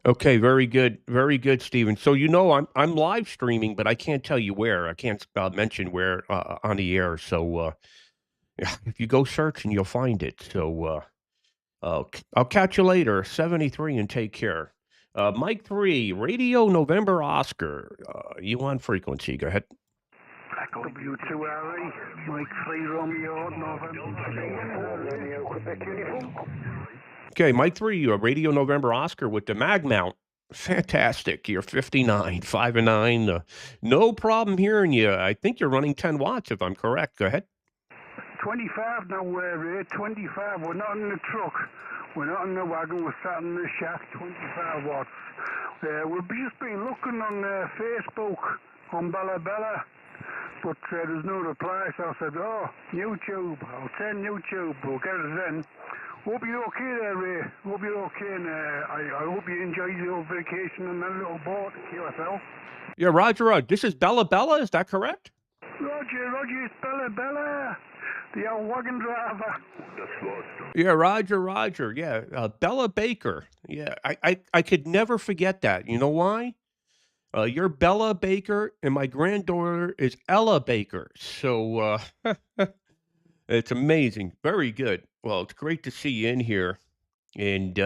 Okay, very good, Stephen. So I'm live streaming, but I can't tell you where. I can't mention where on the air. So if you go searching, you'll find it. So I'll catch you later. 73 and take care. Mike 3, Radio November Oscar. You on frequency? Go ahead. W2RE, Mike 3 Romeo November. Okay, Mike 3, Radio November Oscar with the mag mount. Fantastic. You're 59, 5 and 9. No problem hearing you. I think you're running 10 watts, if I'm correct. Go ahead. 25 now, Ray. 25. We're not in the truck. We're not in the wagon. We're sat in the shack. 25 watts. We've just been looking on Facebook on Bella Bella, but there's no reply. So I said, YouTube. I'll send YouTube. We'll get it then. Hope you're okay there, Ray. Hope you're okay, and I hope you enjoyed your vacation on that little boat, QSL. Yeah, Roger. This is Bella Bella. Is that correct? Roger, it's Bella Bella, the old wagon driver. Yeah, Roger. Yeah, Bella Baker. Yeah, I could never forget that. You know why? You're Bella Baker, and my granddaughter is Ella Baker. So it's amazing. Very good. Well, it's great to see you in here, and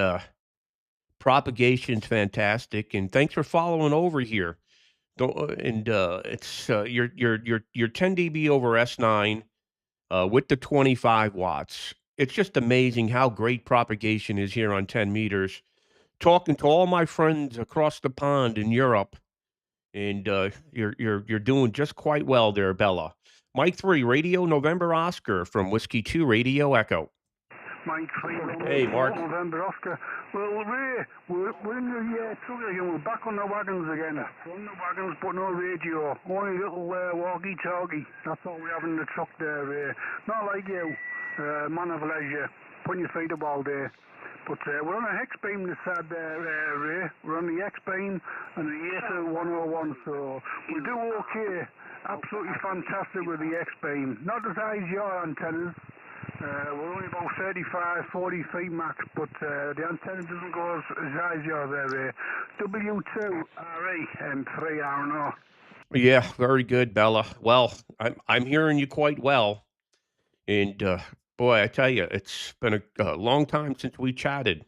propagation's fantastic. And thanks for following over here. It's you're 10 dB over S9 with the 25 watts. It's just amazing how great propagation is here on 10 meters. Talking to all my friends across the pond in Europe, and you're doing just quite well there, Bella. Mike 3, Radio November Oscar from Whiskey 2 Radio Echo. Mike 3, hey, Mark. November Oscar. Well, Ray, we're in the truck again. We're back on the wagons again. We're on the wagons, but no radio. Only little walkie-talkie. That's all we have in the truck there, Ray. Not like you, man of leisure, putting your feet up all day. But we're on a hex beam this side there, Ray. We're on the X beam and the ESO 101, so we do okay. Absolutely fantastic with the X beam. Not as high as your antennas. We're only about 35, 40 feet max, but the antenna doesn't go as high as yours there, W2RE and 3RNO. Yeah, very good, Bella. Well, I'm hearing you quite well, and boy, I tell you, it's been a long time since we chatted,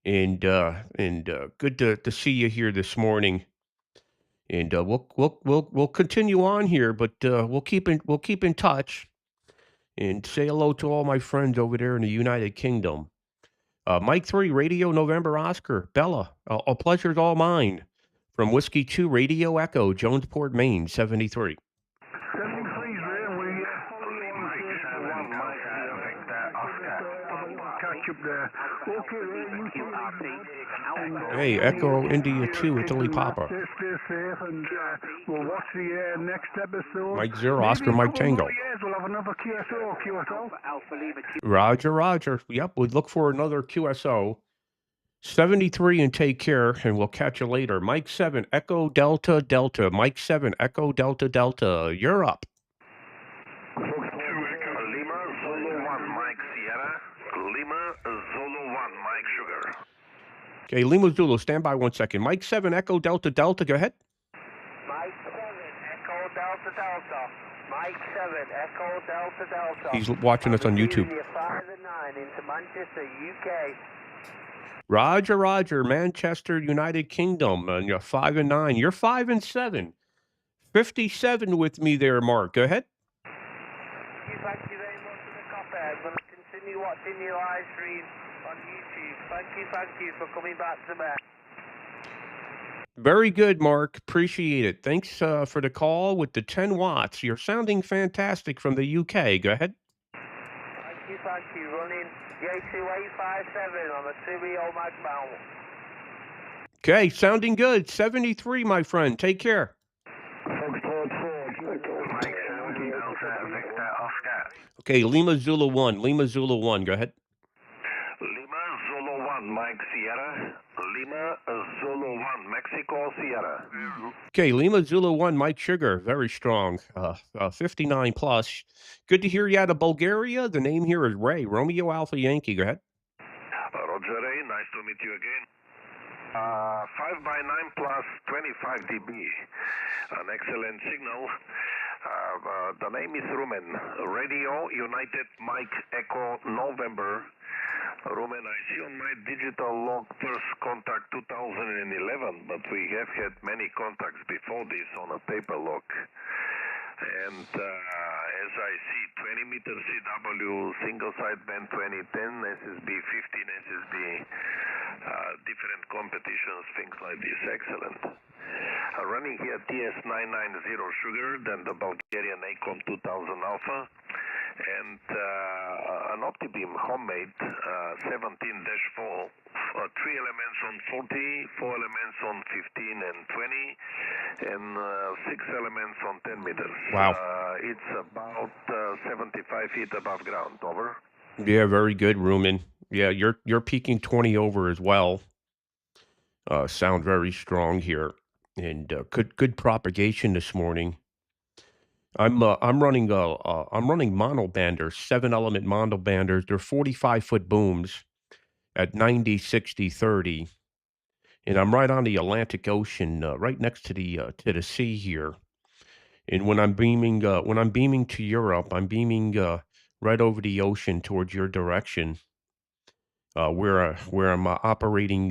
and good to see you here this morning. And we'll continue on here, but we'll keep in touch. And say hello to all my friends over there in the United Kingdom. Mike 3, Radio November Oscar. Bella, a pleasure's all mine. From Whiskey 2 Radio Echo, Jonesport, Maine, 73. 73's there. We catch up there. Okay, hey, Echo India 2, Italy Papa. Stay safe, and we'll watch the next episode. Mike 0, Oscar Mike Tango. We'll have another QSO. Roger. Yep, we'd look for another QSO. 73 and take care, and we'll catch you later. Mike 7, Echo Delta Delta. Mike 7, Echo Delta Delta. You're up. Lima Zulu 1, Mike Sierra. Lima Zulu 1, Mike Sugar. Okay, Lima Zulu, stand by 1 second. Mike 7, Echo Delta Delta, go ahead. Mike 7, Echo Delta Delta. Mike 7, Echo Delta Delta. He's watching us on YouTube. 5 and 9 into Manchester, UK. Roger, Manchester, United Kingdom, and you're 5 and 9. You're 5 and 7. 57 with me there, Mark. Go ahead. Thank you very much for the copper. I'm going to continue watching your live stream on YouTube. Thank you for coming back to me. Very good, Mark. Appreciate it. Thanks for the call with the 10 watts. You're sounding fantastic from the UK. Go ahead. taxi running J2857 on the CBO Max bound. Okay, sounding good. 73, my friend. Take care. Mike 70 Delta Victor Oscar. Okay, Lima Zulu 1. Lima Zulu 1. Go ahead. Lima Zulu 1, Mike Sierra. Lima Zulu 1, Mexico Sierra. Okay, Lima Zulu 1, Mike Sugar. Very strong. 59 plus. Good to hear you out of Bulgaria. The name here is Ray. Romeo Alpha Yankee. Go ahead. Roger Ray, nice to meet you again. 5x9 plus 25 dB. An excellent signal. The name is Rumen. Radio United Mike Echo November. Rumen, I see on my digital log first contact 2011, but we have had many contacts before this on a paper log. And as I see, 20 meter CW, single sideband 2010, SSB 15, SSB, different competitions, things like this. Excellent. Running here TS990 Sugar, then the Bulgarian ACOM 2000 Alpha, and an OptiBeam homemade 17-4, 3 elements on 40, 4 elements on 15 and 20, and 6 elements on 10 meters. Wow. It's about 75 feet above ground. Over. Yeah, very good, Rumen. Yeah, you're peaking 20 over as well. Sound very strong here, and good propagation this morning. I'm running monobanders, 7-element monobanders. They're 45-foot booms at 90, 60, 30, and I'm right on the Atlantic Ocean, right next to the sea here. And when I'm beaming to Europe, I'm beaming right over the ocean towards your direction. Where I'm operating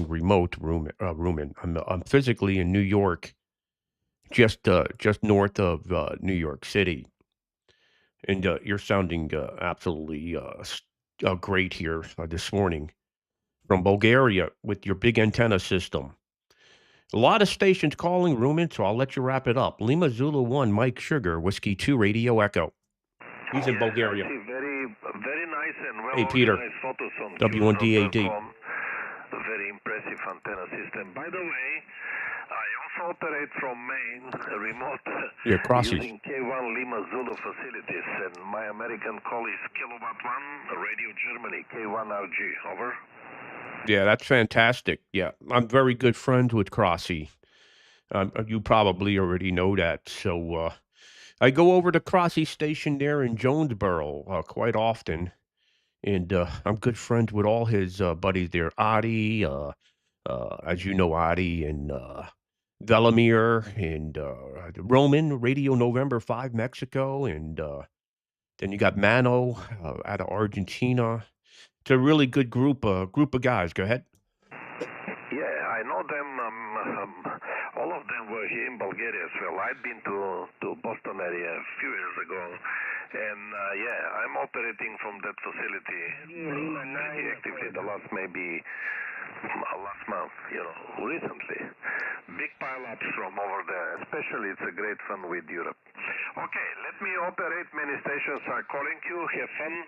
remote, Rumen. I'm physically in New York, just north of New York City, and you're sounding absolutely great here this morning from Bulgaria with your big antenna system. A lot of stations calling, Rumen, so I'll let you wrap it up. Lima Zulu 1, Mike Sugar, Whiskey 2, Radio Echo. He's in Bulgaria. I see very nice and well Hey, Peter. organized photos on W1DAD. QSOT.com. A very impressive antenna system. By the way, I also operate from Maine, remote, using K1 Lima Zulu facilities, and my American call is Kilowatt 1, Radio Germany, K1RG. Over. Yeah, that's fantastic. Yeah, I'm very good friends with Crossy. You probably already know that. So I go over to Crossy Station there in Jonesboro quite often, and I'm good friends with all his buddies there. Adi, as you know, Adi and Velimir and Roman, Radio November 5, Mexico, and then you got Mano out of Argentina. It's a really good group of guys. Go ahead. Yeah, I know them. All of them were here in Bulgaria as well. I've been to Boston area a few years ago, and yeah, I'm operating from that facility pretty actively. The last month, recently. Big pile-ups from over there. Especially, it's a great fun with Europe. Okay, let me operate. Many stations are calling you. Have fun.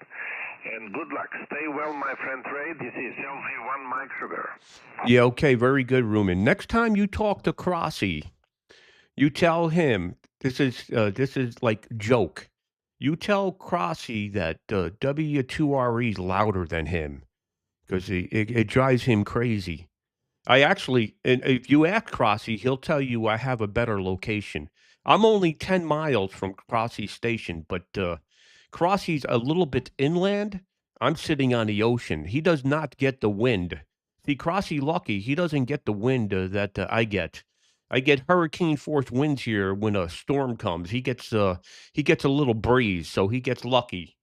And good luck. Stay well, my friend Ray. This is LZ1 Mike Sugar. Yeah, okay, very good, Rumen. Next time you talk to Crossy, you tell him this is like joke. You tell Crossy that W2RE is louder than him because it drives him crazy. And if you ask Crossy, he'll tell you I have a better location. I'm only 10 miles from Crossy Station, but Crossy's a little bit inland. I'm sitting on the ocean. He does not get the wind. See, Crossy lucky. He doesn't get the wind that I get. I get hurricane force winds here when a storm comes. He gets a little breeze, so he gets lucky.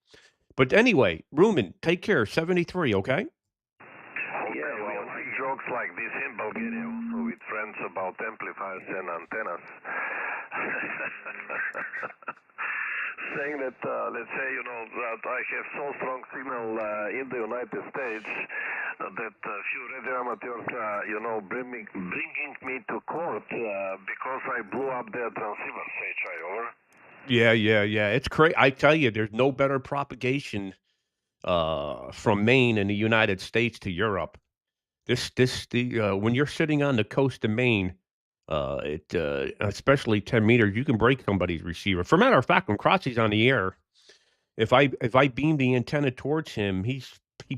But anyway, Rumen, take care. 73, okay? Yeah, we like jokes like this in Bulgaria also with friends about amplifiers and antennas. Saying that, let's say, that I have so strong signal in the United States that few radio amateurs are, bringing me to court because I blew up their transceivers. HI, over. Yeah, yeah, yeah. It's crazy. I tell you, there's no better propagation from Maine in the United States to Europe. When you're sitting on the coast of Maine, especially 10 meters, you can break somebody's receiver. For matter of fact, when Crossy's on the air, if I beam the antenna towards him, he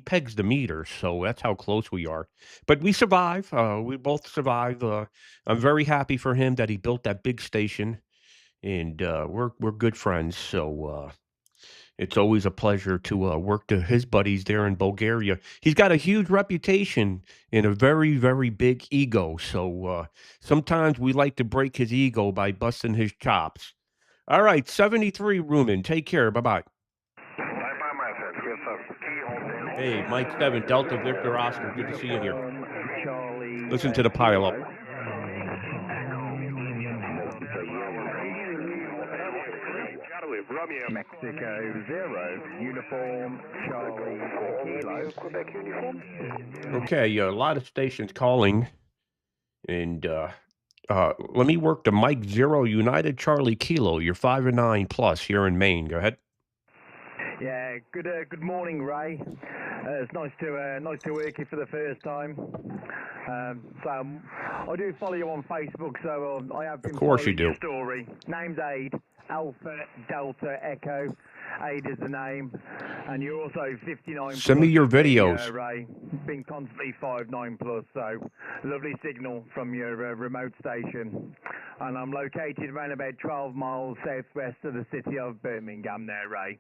pegs the meter, so that's how close we are. But we survive. We both survive. I'm very happy for him that he built that big station, and we're good friends. So it's always a pleasure to work to his buddies there in Bulgaria. He's got a huge reputation and a very, very big ego. So sometimes we like to break his ego by busting his chops. All right, 73 Rumen. Take care. Bye bye. Bye-bye, my friend. Yes, sir. Hey, Mike 7, Delta Victor Oscar. Good to see you here. Listen to the pile up. Mexico 0, uniform, Charlie Kilo. Quebec uniform. Okay, a lot of stations calling, and let me work the Mike 0 United Charlie Kilo. You're 5 and 9 plus here in Maine. Go ahead. Yeah, good morning, Ray. It's nice to work you for the first time. I do follow you on Facebook, so I have been Of course you following do. your story. Name's Aid, Alpha Delta Echo. Aid is the name, and you're also 59. Send me your videos. Ray. Been constantly 59 plus, so lovely signal from your remote station. And I'm located around about 12 miles southwest of the city of Birmingham there, Ray.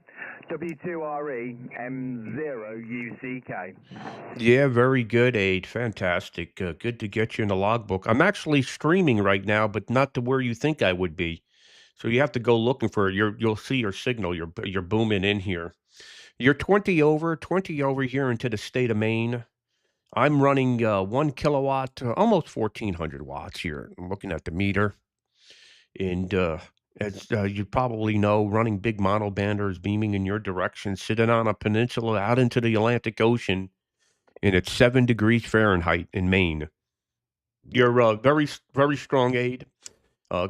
W2RE M0UCK. Yeah, very good, Aid. Fantastic. Good to get you in the logbook. I'm actually streaming right now, but not to where you think I would be. So you have to go looking for you'll see your signal. You're booming in here. You're 20 over here into the state of Maine. I'm running 1 kilowatt, almost 1400 watts here. I'm looking at the meter. And as you probably know, running big monobanders beaming in your direction, sitting on a peninsula out into the Atlantic Ocean, and it's 7 degrees Fahrenheit in Maine. You're very, very strong, Aid.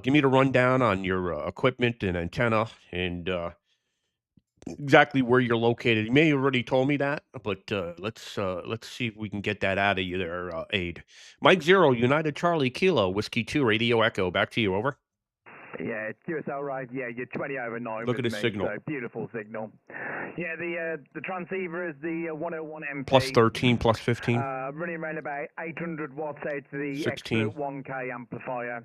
Give me the rundown on your equipment and antenna and exactly where you're located. You may have already told me that, but let's see if we can get that out of you there, Aid. Mike 0, United Charlie Kilo, Whiskey 2, Radio Echo. Back to you. Over. Yeah, QSL right. Yeah, you're 20 over 9 Look with at the me, signal. So beautiful signal. Yeah, the transceiver is the 101 MP. Plus 13, plus 15. Running around about 800 watts out to the 16. Expert 1K amplifier.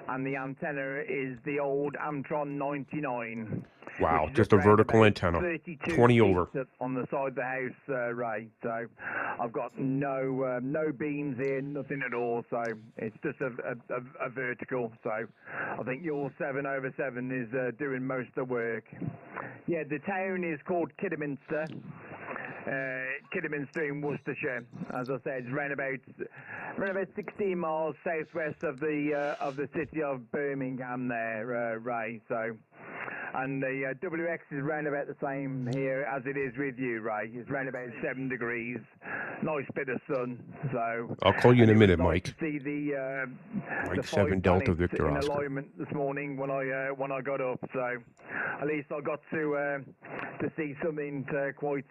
And the antenna is the old Amtron 99. Wow, just a vertical antenna. 20 over. On the side of the house, Ray. So I've got no beams here, nothing at all. So it's just a vertical. So I think your 7 over 7 is doing most of the work. Yeah, the town is called Kidderminster. Kidderminster in Worcestershire. As I said, it's around about 16 miles southwest of the city of Birmingham there, Ray. So, and the WX is around about the same here as it is with you, Ray. It's around about 7 degrees. Nice bit of sun. So I'll call you in a minute, nice Mike. To see the Mike 5 7 Delta Victor in Oscar. alignment this morning when I got up. So at least I got to see something quite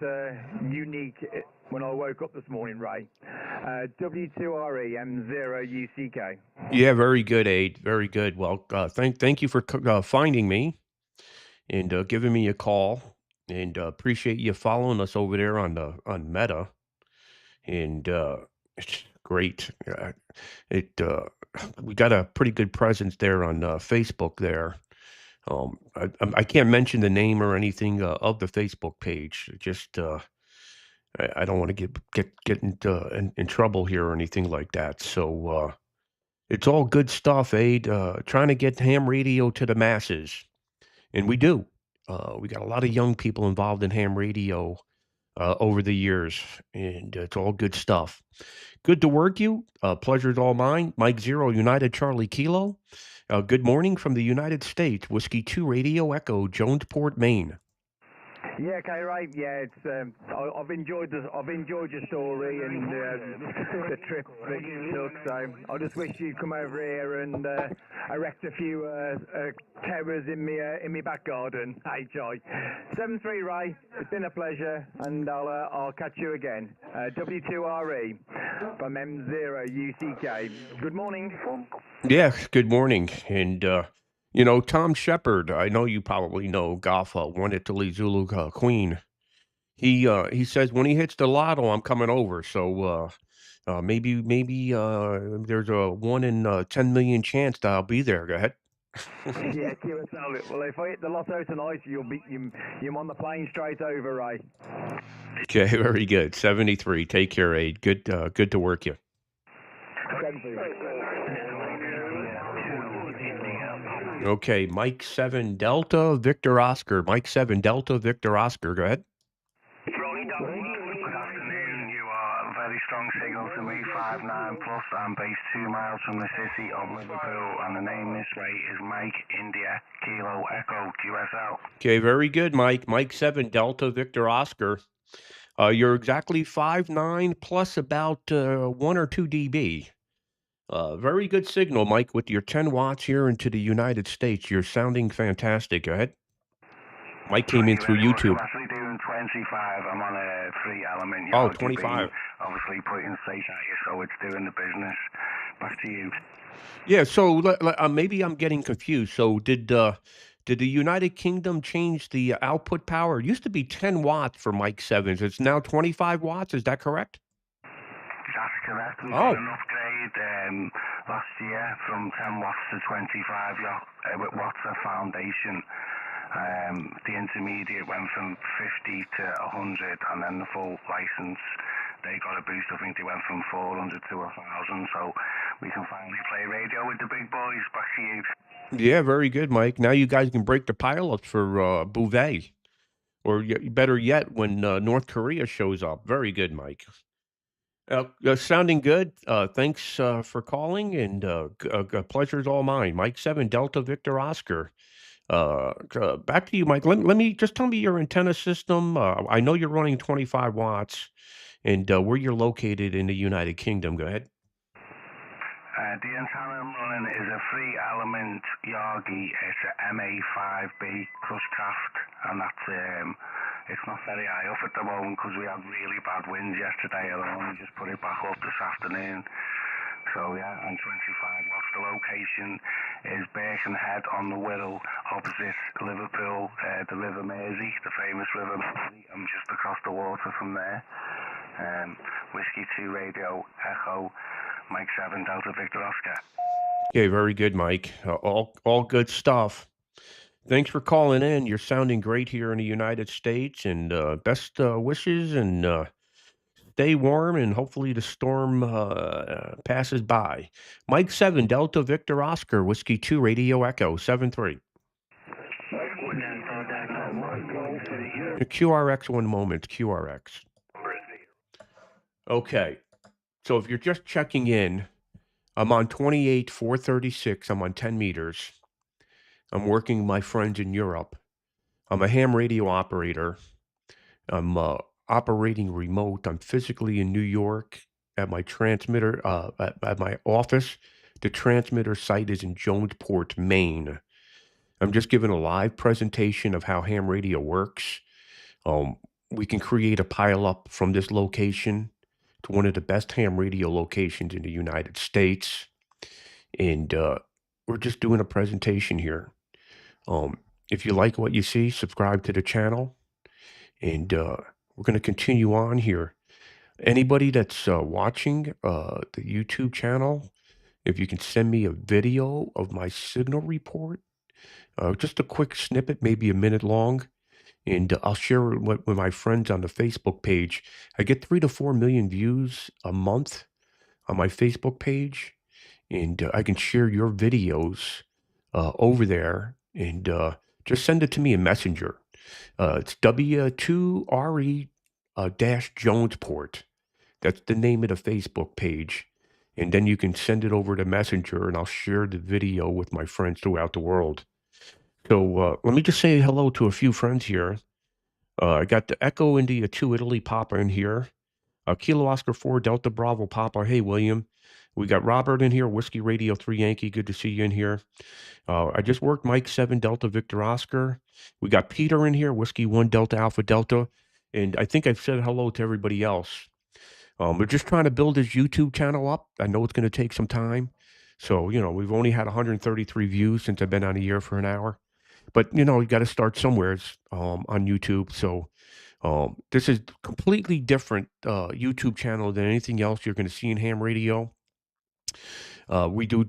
unique when I woke up this morning, Ray. W2RE M0UCK. Yeah, very good, Aid. Very good. Well, thank you for finding me and giving me a call, and appreciate you following us over there on Meta. And it's great. We got a pretty good presence there on Facebook there. I can't mention the name or anything of the Facebook page. Just I don't want to get in trouble here or anything like that. So it's all good stuff, Aid. Trying to get ham radio to the masses, and we do. We got a lot of young people involved in ham radio over the years, and it's all good stuff. Good to work you. Pleasure's all mine. Mike 0, United Charlie Kilo. Good morning from the United States. Whiskey 2, Radio Echo, Jonesport, Maine. Yeah, okay, right. Yeah, it's I've enjoyed your story and the trip that you took. So I just wish you'd come over here and erect a few terrors in me back garden. HI 73 Ray. It's been a pleasure, and I'll catch you again. W2RE from M0UCK. Good morning. Yes, good morning. And, you know, Tom Shepard, I know you probably know Golf 1 Italy Zulu Queen. He says when he hits the lotto, I'm coming over. So maybe there's a 1 in 10 million chance that I'll be there. Go ahead. Yeah, QSL. Well, if I hit the lotto tonight, you're on the plane straight over, Ray. Okay, very good. 73. Take care, Aid. Good to work you. Okay, Mike 7 Delta Victor Oscar. Mike 7 Delta Victor Oscar. Go ahead. Good afternoon. You are a very strong signal to me, 59 plus. I'm based 2 miles from the city of Liverpool, and the name this way is Mike India Kilo Echo QSL. Okay, very good, Mike. Mike 7 Delta Victor Oscar. You're exactly 5'9 plus about 1 or 2 dB. Very good signal, Mike, with your 10 watts here into the United States. You're sounding fantastic. Go ahead. Mike came in through YouTube. I'm actually doing 25. I'm on a 3 element. Oh, 25. Obviously putting safe at you, so it's doing the business. Back to you. Yeah, so maybe I'm getting confused. So did the United Kingdom change the output power? It used to be 10 watts for Mike 7s. It's now 25 watts. Is that correct? That's correct. We got an upgrade last year from 10 watts to 25 watts of foundation. The intermediate went from 50 to 100, and then the full license, they got a boost. I think they went from 400 to 1,000, so we can finally play radio with the big boys. Back to you. Yeah, very good, Mike. Now you guys can break the pileups for Bouvet, or better yet, when North Korea shows up. Very good, Mike. Sounding good. Thanks for calling, and pleasure's all mine. Mike 7 Delta Victor Oscar. Back to you, Mike. Let me just tell me your antenna system. I know you're running 25 watts, and where you're located in the United Kingdom. Go ahead. The antenna I'm running is a 3-element Yagi. It's a MA5B Crushcraft, and that's it's not very high up at the moment because we had really bad winds yesterday, and I only just put it back up this afternoon. So yeah, and 25 watts. The location is Birkenhead on the Wirral, opposite Liverpool, the River Mersey, the famous River Mersey. I'm just across the water from there. Whiskey 2 Radio Echo, Mike 7 Delta Victor Oscar. Okay, very good, Mike. All good stuff. Thanks for calling in. You're sounding great here in the United States, and best wishes, and stay warm, and hopefully the storm passes by. Mike 7 Delta Victor Oscar, Whiskey 2 Radio Echo 73. QRX, one moment. QRX. Okay. So if you're just checking in, I'm on 28,436. I'm on 10 meters. I'm working with my friends in Europe. I'm a ham radio operator. I'm operating remote. I'm physically in New York at my transmitter, at my office. The transmitter site is in Jonesport, Maine. I'm just giving a live presentation of how ham radio works. We can create a pileup from this location to one of the best ham radio locations in the United States. And we're just doing a presentation here. If you like what you see, subscribe to the channel. And we're going to continue on here. Anybody that's watching the YouTube channel, if you can send me a video of my signal report, just a quick snippet, maybe a minute long, and I'll share it with my friends on the Facebook page. I get 3 to 4 million views a month on my Facebook page, and I can share your videos over there, and just send it to me in Messenger. It's W2RE Jonesport. That's the name of the Facebook page. And then you can send it over to Messenger, and I'll share the video with my friends throughout the world. So let me just say hello to a few friends here. I got the Echo India 2 Italy Papa in here. Kilo Oscar 4 Delta Bravo Papa. Hey, William. We got Robert in here. Whiskey Radio 3 Yankee. Good to see you in here. I just worked Mike 7 Delta Victor Oscar. We got Peter in here. Whiskey 1 Delta Alpha Delta. And I think I've said hello to everybody else. We're just trying to build this YouTube channel up. I know it's going to take some time. So, we've only had 133 views since I've been on a year for an hour. But, you got to start somewhere on YouTube. So, this is completely different YouTube channel than anything else you're going to see in Ham Radio. We do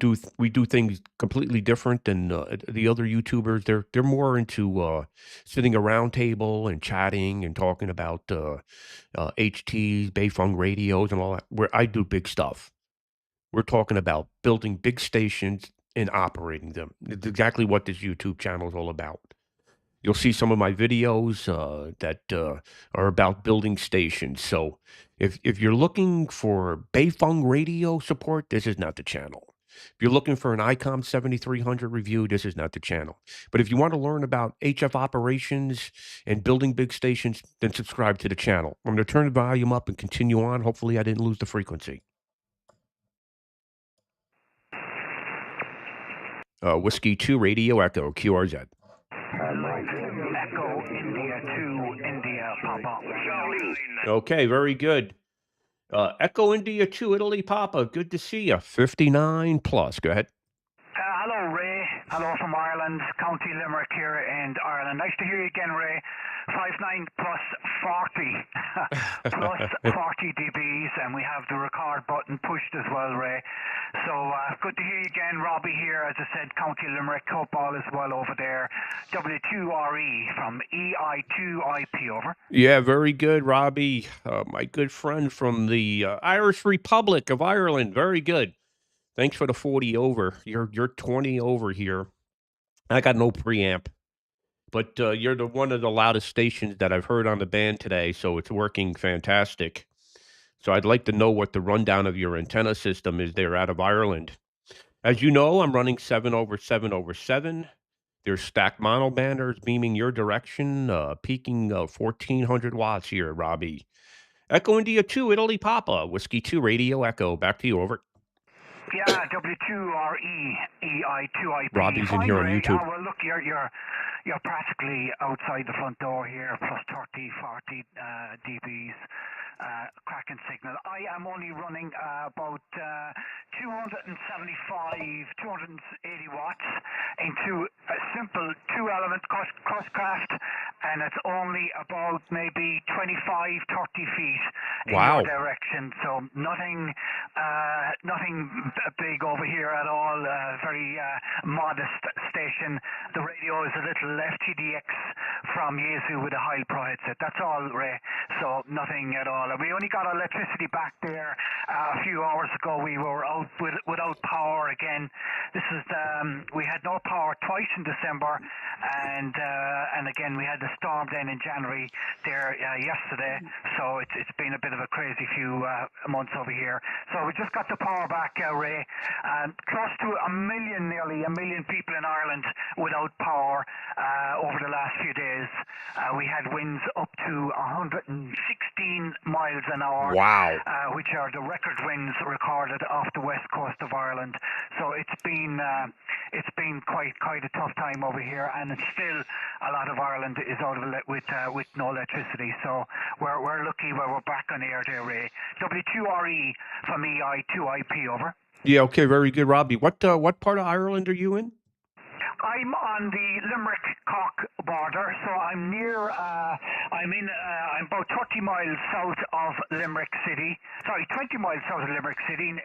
things completely different than the other YouTubers. They're more into sitting around table and chatting and talking about HTs, Beifeng radios, and all that. Where I do big stuff. We're talking about building big stations and operating them. It's exactly what this YouTube channel is all about. You'll see some of my videos that are about building stations. So if you're looking for Beifeng radio support, this is not the channel. If you're looking for an ICOM 7300 review, this is not the channel. But if you want to learn about HF operations and building big stations, then subscribe to the channel. I'm going to turn the volume up and continue on. Hopefully I didn't lose the frequency. Whiskey 2 Radio Echo, QRZ. Echo India 2 India Papa. Okay, very good. Echo India 2 Italy Papa, good to see you. 59 plus. Go ahead. Hello, Ray. Hello from Ireland, County Limerick here in Ireland. Nice to hear you again, Ray. 59 plus 40 plus 40 dBs, and we have the record button pushed as well, Ray. So good to hear you again. Robbie here, as I said, County Limerick. Hope all is well over there. W2RE from EI2IP, over. Yeah, very good, Robbie. My good friend from the Irish Republic of Ireland. Very good. Thanks for the 40 over. You're 20 over here. I got no preamp, but you're one of the loudest stations that I've heard on the band today, so it's working fantastic. So I'd like to know what the rundown of your antenna system is there out of Ireland. As you know, I'm running 7 over 7 over 7. There's stacked mono banners beaming your direction, peaking 1,400 watts here, Robbie. Echo India 2, Italy Papa, Whiskey 2 Radio Echo. Back to you, over. Yeah, W2RE, EI2IP. Robbie's in here on YouTube. Well, look, you're practically outside the front door here, plus 30, 40 dBs. Cracking signal. I am only running about 280 watts into a simple 2-element crosscraft, and it's only about maybe 25, 30 feet in your direction. So nothing big over here at all. Very modest station. The radio is a little FTDX from Yaesu with a high pro headset. That's all, Ray. So nothing at all. We only got electricity back there a few hours ago. We were out without power again. This is we had no power twice in December, and again we had the storm then in January there yesterday. So it's been a bit of a crazy few months over here. So we just got the power back, Ray. Close to nearly a million people in Ireland without power over the last few days. We had winds up to 116 miles an hour. Wow. Which are the record winds recorded off the west coast of Ireland. So it's been quite a tough time over here, and it's still a lot of Ireland is out of with no electricity. So we're lucky where we're back on air there, Ray. W2RE from EI2IP, over. Yeah, okay, very good, Robbie. What part of Ireland are you in? I'm on the Limerick-Cork border, so I'm near. I'm about 30 miles south of Limerick City. Sorry, 20 miles south of Limerick City.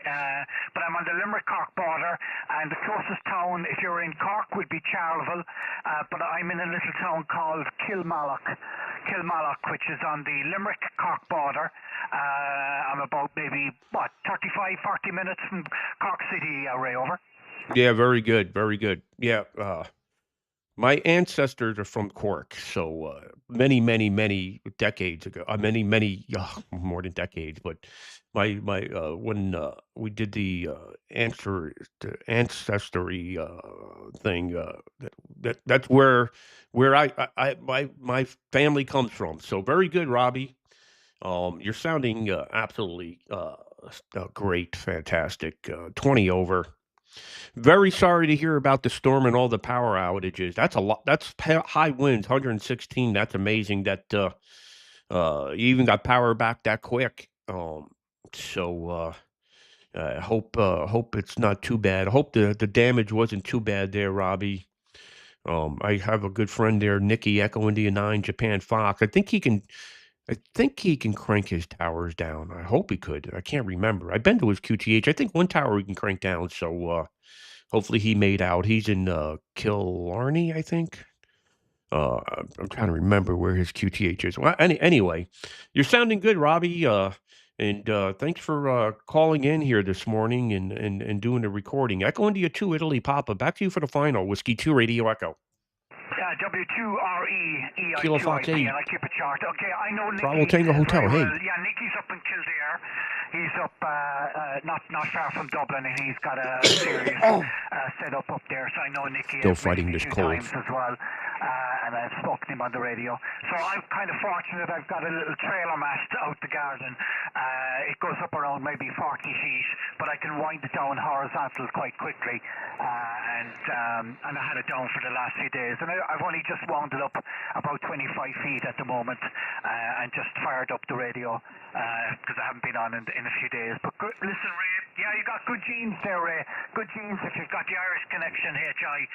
But I'm on the Limerick-Cork border, and the closest town, if you're in Cork, would be Charleville. But I'm in a little town called Kilmallock, which is on the Limerick-Cork border. I'm about maybe 35, 40 minutes from Cork City, Ray, over. Yeah, very good, very good. Yeah, My ancestors are from Cork, so many decades ago. Many more than decades. But my when we did the ancestry thing, that's where my family comes from. So very good, Robbie. You're sounding absolutely great, fantastic. 20 over. Very sorry to hear about the storm and all the power outages. That's a lot. That's high winds, 116. That's amazing that you even got power back that quick. So hope it's not too bad. I hope the damage wasn't too bad there, Robbie. I have a good friend there, Nicky Echo India 9 Japan Fox. I think he can crank his towers down. I hope he could. I can't remember. I've been to his QTH. I think one tower he can crank down. So hopefully he made out. He's in Killarney, I think. I'm trying to remember where his QTH is. Well, anyway, you're sounding good, Robbie. And thanks for calling in here this morning and doing the recording. Echo India 2, Italy, Papa. Back to you for the final. Whiskey 2, Radio Echo. Kilo Fox 8. And I keep a chart. Okay, I know Nicky. Bravo Tango Hotel. Hey. Yeah, Nicky's up in Kildare. He's up not far from Dublin, and he's got a serious setup up there. So I know Nicky Still fighting this cold times as well. And I've spoken to him on the radio. So I'm kind of fortunate. I've got a little trailer mast out the garden. It goes up around maybe 40 feet, but I can wind it down horizontal quite quickly. And I had it down for the last few days. And I've only just wound it up about 25 feet at the moment, and just fired up the radio because I haven't been on in a few days. But listen, Ray, yeah, you got good genes there, Ray. Good genes if you've got the Irish connection, HI.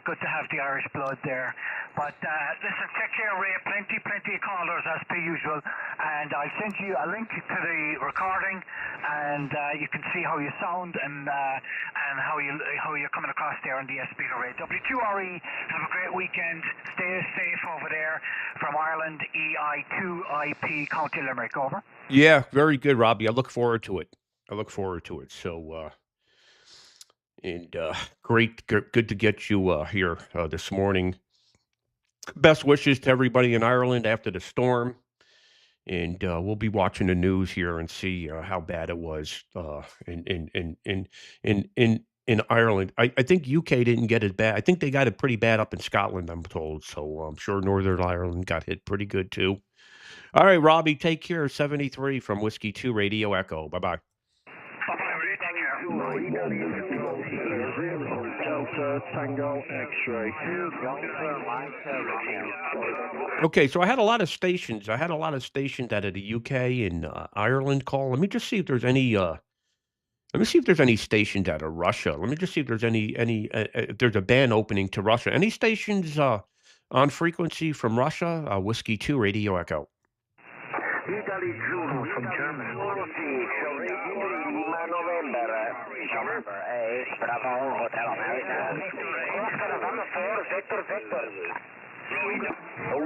Good to have the Irish blood there. But listen, take care, Ray. Plenty of callers as per usual. And I'll send you a link to the recording, and you can see how you sound and how you're coming across there on the SB Ray. W2RE, have a great weekend. Stay safe over there from Ireland, EI2IP, County Limerick. Over. Yeah, very good, Robbie. I look forward to it. So, good to get you here this morning. Best wishes to everybody in Ireland after the storm, and we'll be watching the news here and see how bad it was in Ireland. I think UK didn't get as bad. I think they got it pretty bad up in Scotland, I'm told. So I'm sure Northern Ireland got hit pretty good too. All right, Robbie, take care. 73 from Whiskey 2 Radio Echo. Bye-bye. Tango X-ray. Okay, so I had a lot of stations. I had a lot of stations out of the UK and Ireland call. Let me just see if there's any. Let me see if there's any stations out of Russia. Let me just see if there's any. If there's a band opening to Russia. Any stations on frequency from Russia? Whiskey 2 Radio Echo. Italy Zulu from Germany. Bravo Hotel America.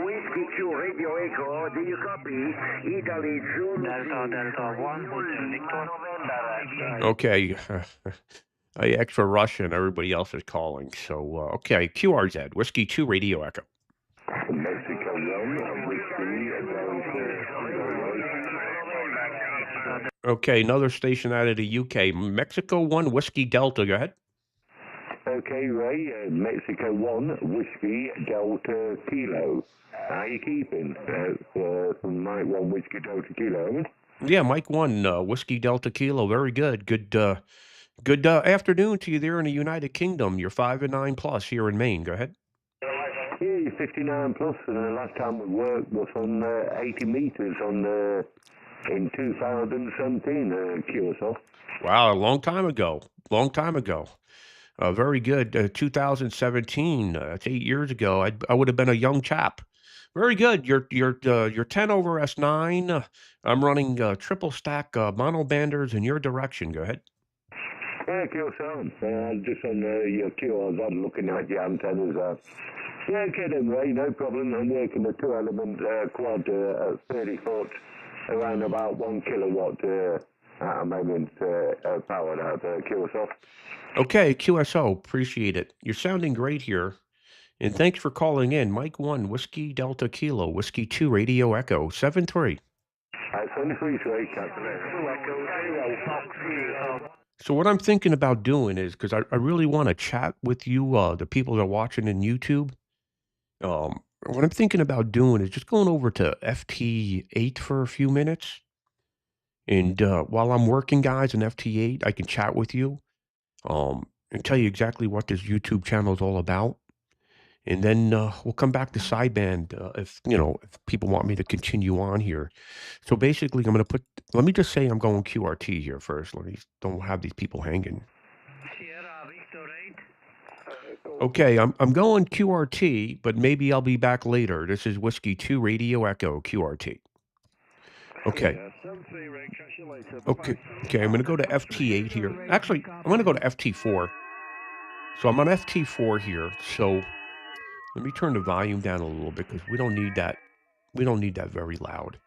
Whiskey 2 Radio Echo, do you copy? Italy Zulu. Delta 1 Hotel Victor. Okay. I asked for Russia and everybody else is calling. So, okay. QRZ, Whiskey 2 Radio Echo. Mexico 1, Whiskey, Okay, another station out of the UK. Mexico 1, Whiskey Delta. Go ahead. Okay, Ray. Mexico 1, Whiskey Delta Kilo. How are you keeping? From Mike 1, Whiskey Delta Kilo. Yeah, Mike 1, Whiskey Delta Kilo. Very good. Good afternoon to you there in the United Kingdom. You're 5 and 9 plus here in Maine. Go ahead. Yeah, you're 59 plus. And the last time we worked was on 80 meters in 2017, QSO. Wow, a long time ago. Very good. 2017. That's 8 years ago. I would have been a young chap. Very good. You're 10 over S9. I'm running triple stack monobanders in your direction. Go ahead. Yeah, QSO. Just on your QRs, I'm looking at your antennas. Yeah, okay then, Ray, no problem. I'm working a 2-element quad at 30 foot, around about 1 kilowatt at a moment powered out QSO. Okay, QSO, appreciate it. You're sounding great here. And thanks for calling in. Mike 1, Whiskey Delta Kilo, Whiskey 2, Radio Echo, 7-3. 733, Captain. So what I'm thinking about doing is, because I really want to chat with you, the people that are watching in YouTube. What I'm thinking about doing is just going over to FT8 for a few minutes. And while I'm working, guys, in FT8, I can chat with you and tell you exactly what this YouTube channel is all about. And then we'll come back to sideband if people want me to continue on here. So basically, I'm going to let me just say I'm going QRT here first. Let me don't have these people hanging. Okay, I'm going QRT, but maybe I'll be back later. This is Whiskey 2 Radio Echo QRT. Okay. Okay, I'm going to go to FT8 here. Actually, I'm going to go to FT4. So I'm on FT4 here. So let me turn the volume down a little bit because we don't need that. We don't need that very loud.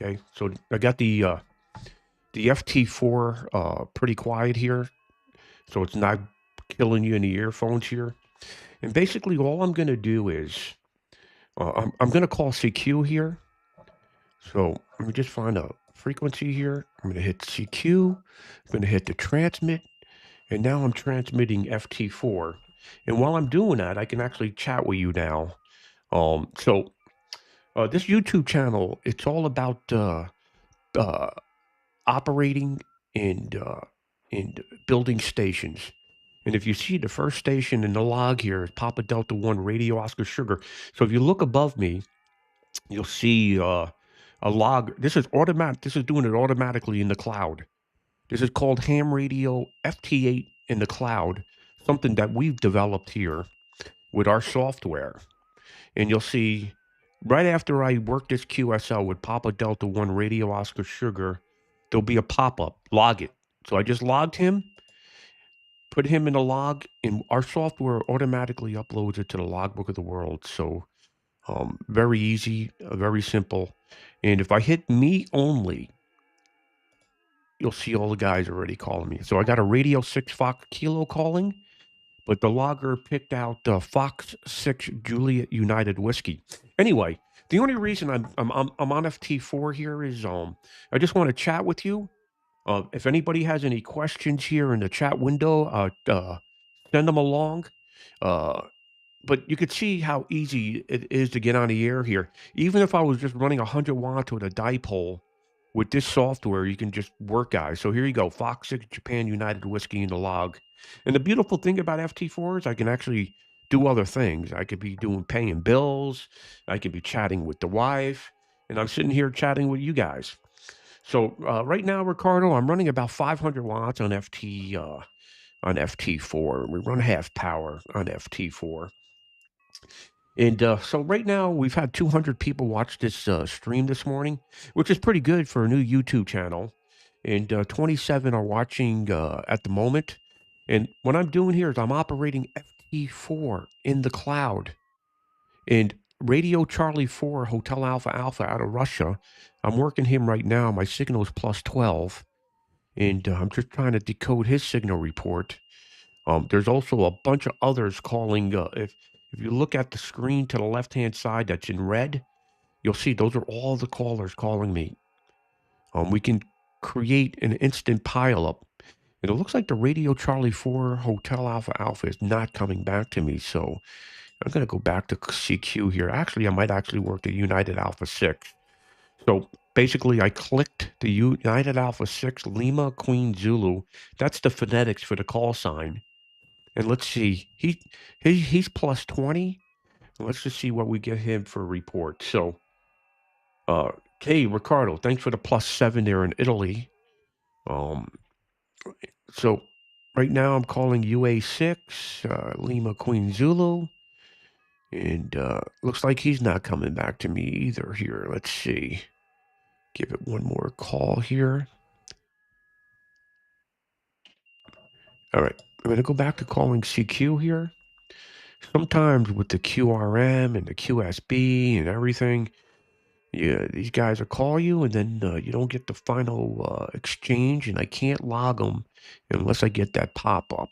Okay, so I got the FT4 pretty quiet here, so it's not killing you in the earphones here. And basically, all I'm going to do is I'm going to call CQ here. So let me just find a frequency here. I'm going to hit CQ. I'm going to hit the transmit, and now I'm transmitting FT4. And while I'm doing that, I can actually chat with you now. So this YouTube channel, it's all about operating and building stations. And if you see the first station in the log here is Papa Delta 1 Radio Oscar Sugar. So if you look above me, you'll see a log. This is automatic. This is doing it automatically in the cloud. This is called HamRadio FT8 in the cloud, something that we've developed here with our software. And you'll see right after I work this QSL with Papa Delta 1 Radio Oscar Sugar, there'll be a pop-up, log it. So I just logged him, put him in the log, and our software automatically uploads it to the logbook of the world. So very easy, very simple. And if I hit me only, you'll see all the guys already calling me. So I got a Radio 6 Fox Kilo calling, but the logger picked out Fox 6 Juliet United Whiskey. Anyway, the only reason I'm on FT4 here is I just want to chat with you. If anybody has any questions here in the chat window, send them along. But you could see how easy it is to get on the air here. Even if I was just running 100 watts with a dipole, with this software, you can just work, guys. So here you go, Fox 6 Japan United Whiskey in the log. And the beautiful thing about FT4 is I can actually do other things. I could be paying bills. I could be chatting with the wife. And I'm sitting here chatting with you guys. So right now, Ricardo, I'm running about 500 watts on FT4. We run half power on FT4. And so right now we've had 200 people watch this stream this morning, which is pretty good for a new YouTube channel. And 27 are watching at the moment. And what I'm doing here is I'm operating FT4 in the cloud. And Radio Charlie 4 Hotel Alpha Alpha out of Russia, I'm working him right now. My signal is plus 12. And I'm just trying to decode his signal report. There's also a bunch of others calling. If you look at the screen to the left-hand side that's in red, you'll see those are all the callers calling me. We can create an instant pileup. And it looks like the Radio Charlie 4 Hotel Alpha Alpha is not coming back to me. So I'm going to go back to CQ here. Actually, I might actually work the United Alpha 6. So basically, I clicked the United Alpha 6 Lima Queen Zulu. That's the phonetics for the call sign. And let's see, he's plus 20. Let's just see what we get him for a report. So, hey, Ricardo, thanks for the plus 7 there in Italy. So right now I'm calling UA6, Lima Queen Zulu. And looks like he's not coming back to me either here. Let's see. Give it one more call here. All right, I'm going to go back to calling CQ here. Sometimes with the QRM and the QSB and everything, Yeah, these guys will call you, and then you don't get the final exchange, and I can't log them unless I get that pop up.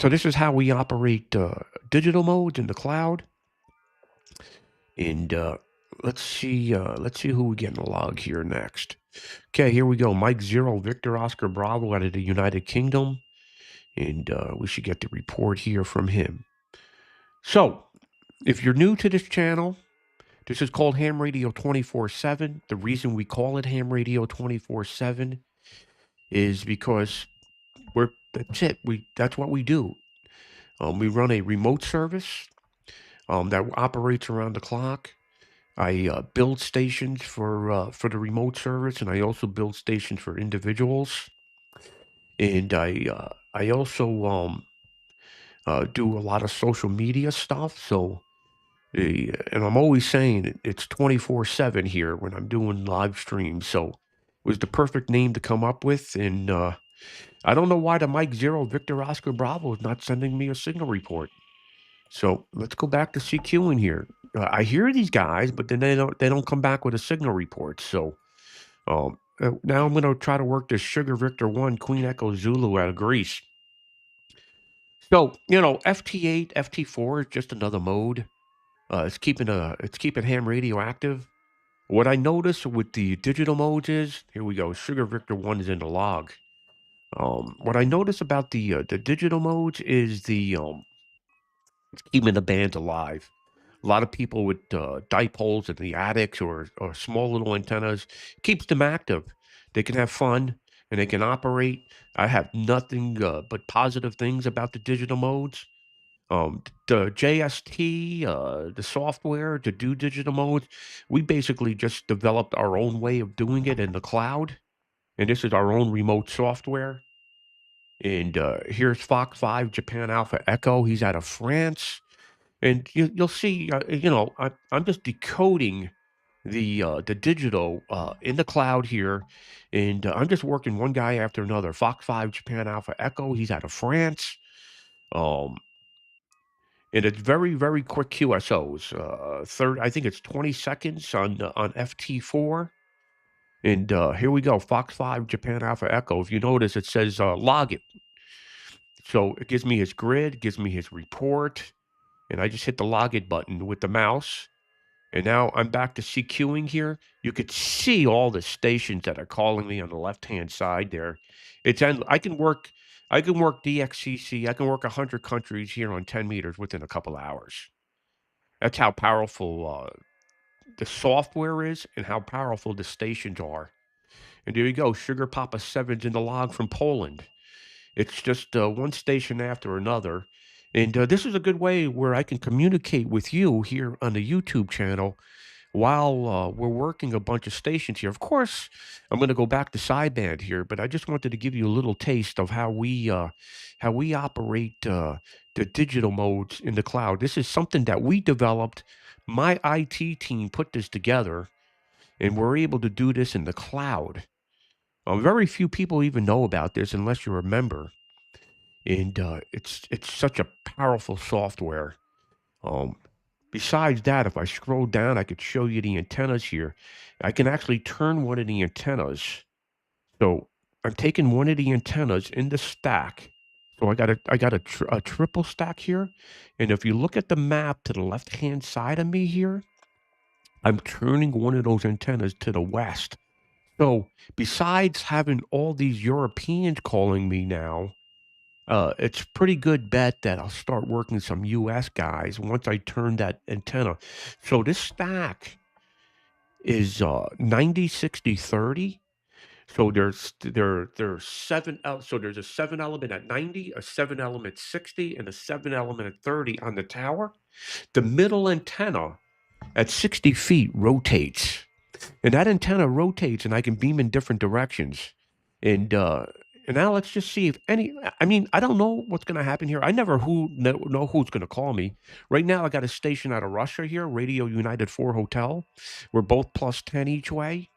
So this is how we operate digital modes in the cloud. And let's see who we get in the log here next. Okay, here we go. Mike Zero, Victor Oscar Bravo out of the United Kingdom. And we should get the report here from him. So, if you're new to this channel, this is called Ham Radio 24/7. The reason we call it Ham Radio 24/7 is because that's it. That's what we do. We run a remote service that operates around the clock. I build stations for the remote service, and I also build stations for individuals. And I also do a lot of social media stuff. So, and I'm always saying it's 24/7 here when I'm doing live streams. So, it was the perfect name to come up with. And I don't know why the Mike Zero Victor Oscar Bravo is not sending me a signal report. So let's go back to CQ in here. I hear these guys, but then they don't come back with a signal report. So now I'm going to try to work this Sugar Victor 1 Queen Echo Zulu out of Greece. So FT8, FT4 is just another mode. It's keeping ham radio active. What I notice with the digital modes is, here we go. Sugar Victor 1 is in the log. What I notice about the digital modes is it's keeping the bands alive. A lot of people with dipoles in the attics or small little antennas keeps them active. They can have fun and they can operate. I have nothing but positive things about the digital modes. The JST, the software to do digital modes, we basically just developed our own way of doing it in the cloud. And this is our own remote software. And here's Fox 5 Japan Alpha Echo. He's out of France. And you'll see, I'm just decoding the digital in the cloud here, and I'm just working one guy after another. Fox 5 Japan Alpha Echo, he's out of France. And it's very, very quick QSOs. I think it's 20 seconds on FT4. And here we go, Fox 5 Japan Alpha Echo. If you notice, it says log it. So it gives me his grid, gives me his report, and I just hit the log it button with the mouse. And now I'm back to CQing here. You could see all the stations that are calling me on the left-hand side there. I can work DXCC. I can work 100 countries here on 10 meters within a couple hours. That's how powerful the software is and how powerful the stations are. And there you go, Sugar Papa 7's in the log from Poland. It's just one station after another. And this is a good way where I can communicate with you here on the YouTube channel while we're working a bunch of stations here. Of course, I'm going to go back to sideband here, but I just wanted to give you a little taste of how we operate the digital modes in the cloud. This is something that we developed. My IT team put this together, and we're able to do this in the cloud. Very few people even know about this unless you're a member. And it's such a powerful software. Besides that, if I scroll down, I could show you the antennas here. I can actually turn one of the antennas. So I'm taking one of the antennas in the stack. So I got a triple stack here. And if you look at the map to the left-hand side of me here, I'm turning one of those antennas to the west. So besides having all these Europeans calling me now, it's pretty good bet that I'll start working some U.S. guys once I turn that antenna. So this stack is 90, 60, 30. So there's 7 so there's a 7 element at 90, a 7 element at 60, and a 7 element at 30 on the tower. The middle antenna at 60 feet rotates. And that antenna rotates, and I can beam in different directions. And now let's just see if I don't know what's going to happen here. I never know who's going to call me. Right now, I got a station out of Russia here, Radio United 4 Hotel. We're both plus 10 each way.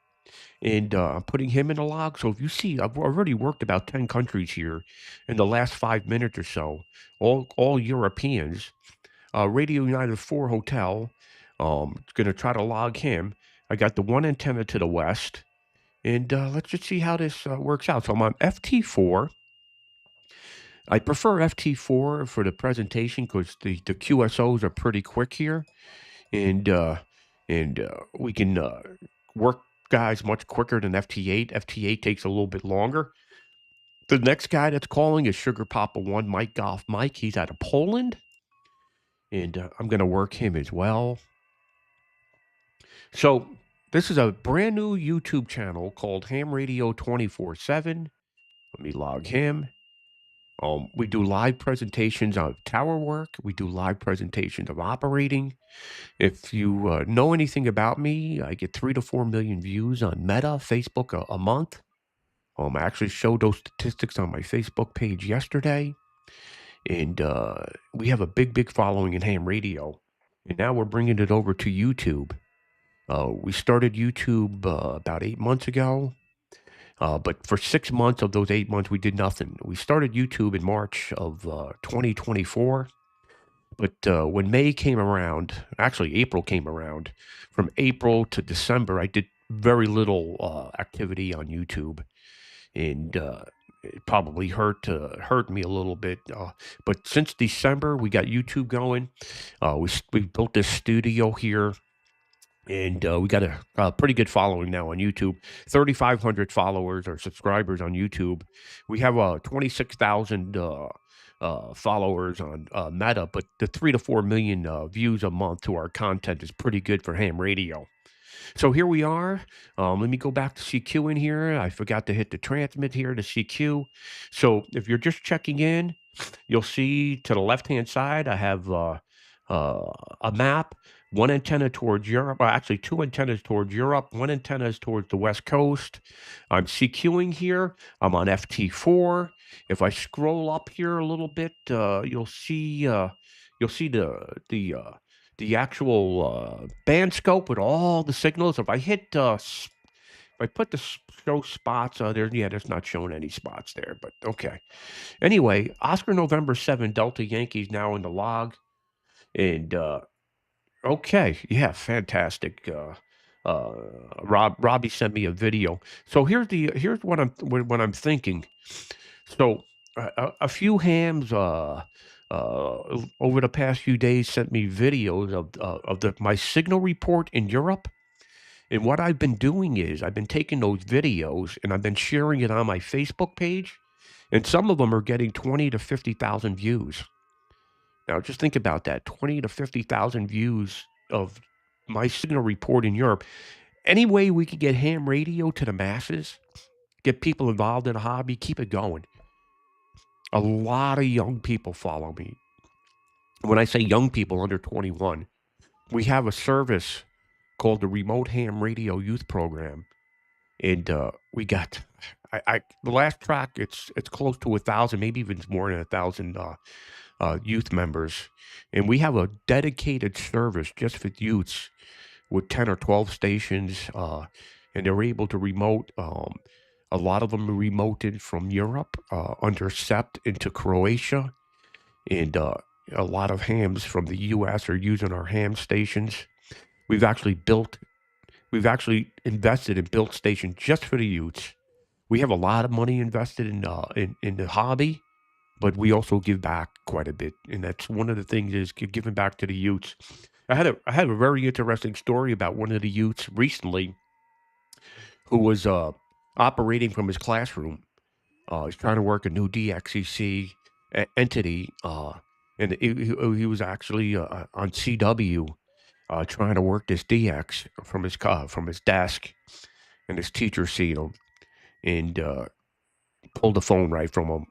And I'm putting him in the log. So if you see, I've already worked about 10 countries here in the last 5 minutes or so, all Europeans. Radio United 4 Hotel. Going to try to log him. I got the one antenna to the west, and let's just see how this works out. So I'm on FT4. I prefer FT4 for the presentation because the QSOs are pretty quick here, and we can work guys much quicker than FT8. FT8 takes a little bit longer. The next guy that's calling is Sugar Papa 1 Mike Golf Mike. He's out of Poland, and I'm going to work him as well. So this is a brand new YouTube channel called HamRadio 24/7. Let me log him. We do live presentations of tower work. We do live presentations of operating. If you know anything about me, I get 3 to 4 million views on Meta, Facebook a month. I actually showed those statistics on my Facebook page yesterday. And we have a big following in ham radio. And now we're bringing it over to YouTube. We started YouTube about 8 months ago. But for 6 months of those 8 months, we did nothing. We started YouTube in March of 2024. But when May came around, actually April came around, from April to December, I did very little activity on YouTube. And it probably hurt me a little bit. But since December, we got YouTube going. We built this studio here. And we got a pretty good following now on YouTube. 3,500 followers or subscribers on YouTube. We have 26,000 followers on Meta, but the 3 to 4 million views a month to our content is pretty good for ham radio. So here we are. Let me go back to CQ in here. I forgot to hit the transmit here to CQ. So if you're just checking in, you'll see to the left-hand side, I have a map. One antenna towards Europe, or actually 2 antennas towards Europe. One antenna is towards the West Coast. I'm CQing here. I'm on FT4. If I scroll up here a little bit, you'll see the actual band scope with all the signals. If I hit, if I put the show spots there, yeah, there's not showing any spots there, but okay. Anyway, Oscar November 7 Delta Yankees now in the log, and okay, yeah, fantastic. Robbie sent me a video. So here's what I'm thinking. So a few hams over the past few days sent me videos of my signal report in Europe. And what I've been doing is I've been taking those videos and I've been sharing it on my Facebook page. And some of them are getting 20 to 50,000 views. Now, just think about that, 20 to 50,000 views of my signal report in Europe. Any way we could get ham radio to the masses, get people involved in a hobby, keep it going. A lot of young people follow me. When I say young people under 21, we have a service called the Remote Ham Radio Youth Program. And we got, the last track, it's close to 1,000, maybe even more than 1,000 youth members. And we have a dedicated service just for youths with 10 or 12 stations. And they're able to remote, a lot of them are remoted from Europe, under SEPT into Croatia. And a lot of hams from the U.S. are using our ham stations. We've actually invested and built stations just for the youths. We have a lot of money invested in the hobby, but we also give back quite a bit, and that's one of the things is giving back to the youths. I had a very interesting story about one of the youths recently who was operating from his classroom. He's trying to work a new DXCC entity, and he was actually on CW trying to work this DX from his desk, and his teacher seen him and pulled the phone right from him.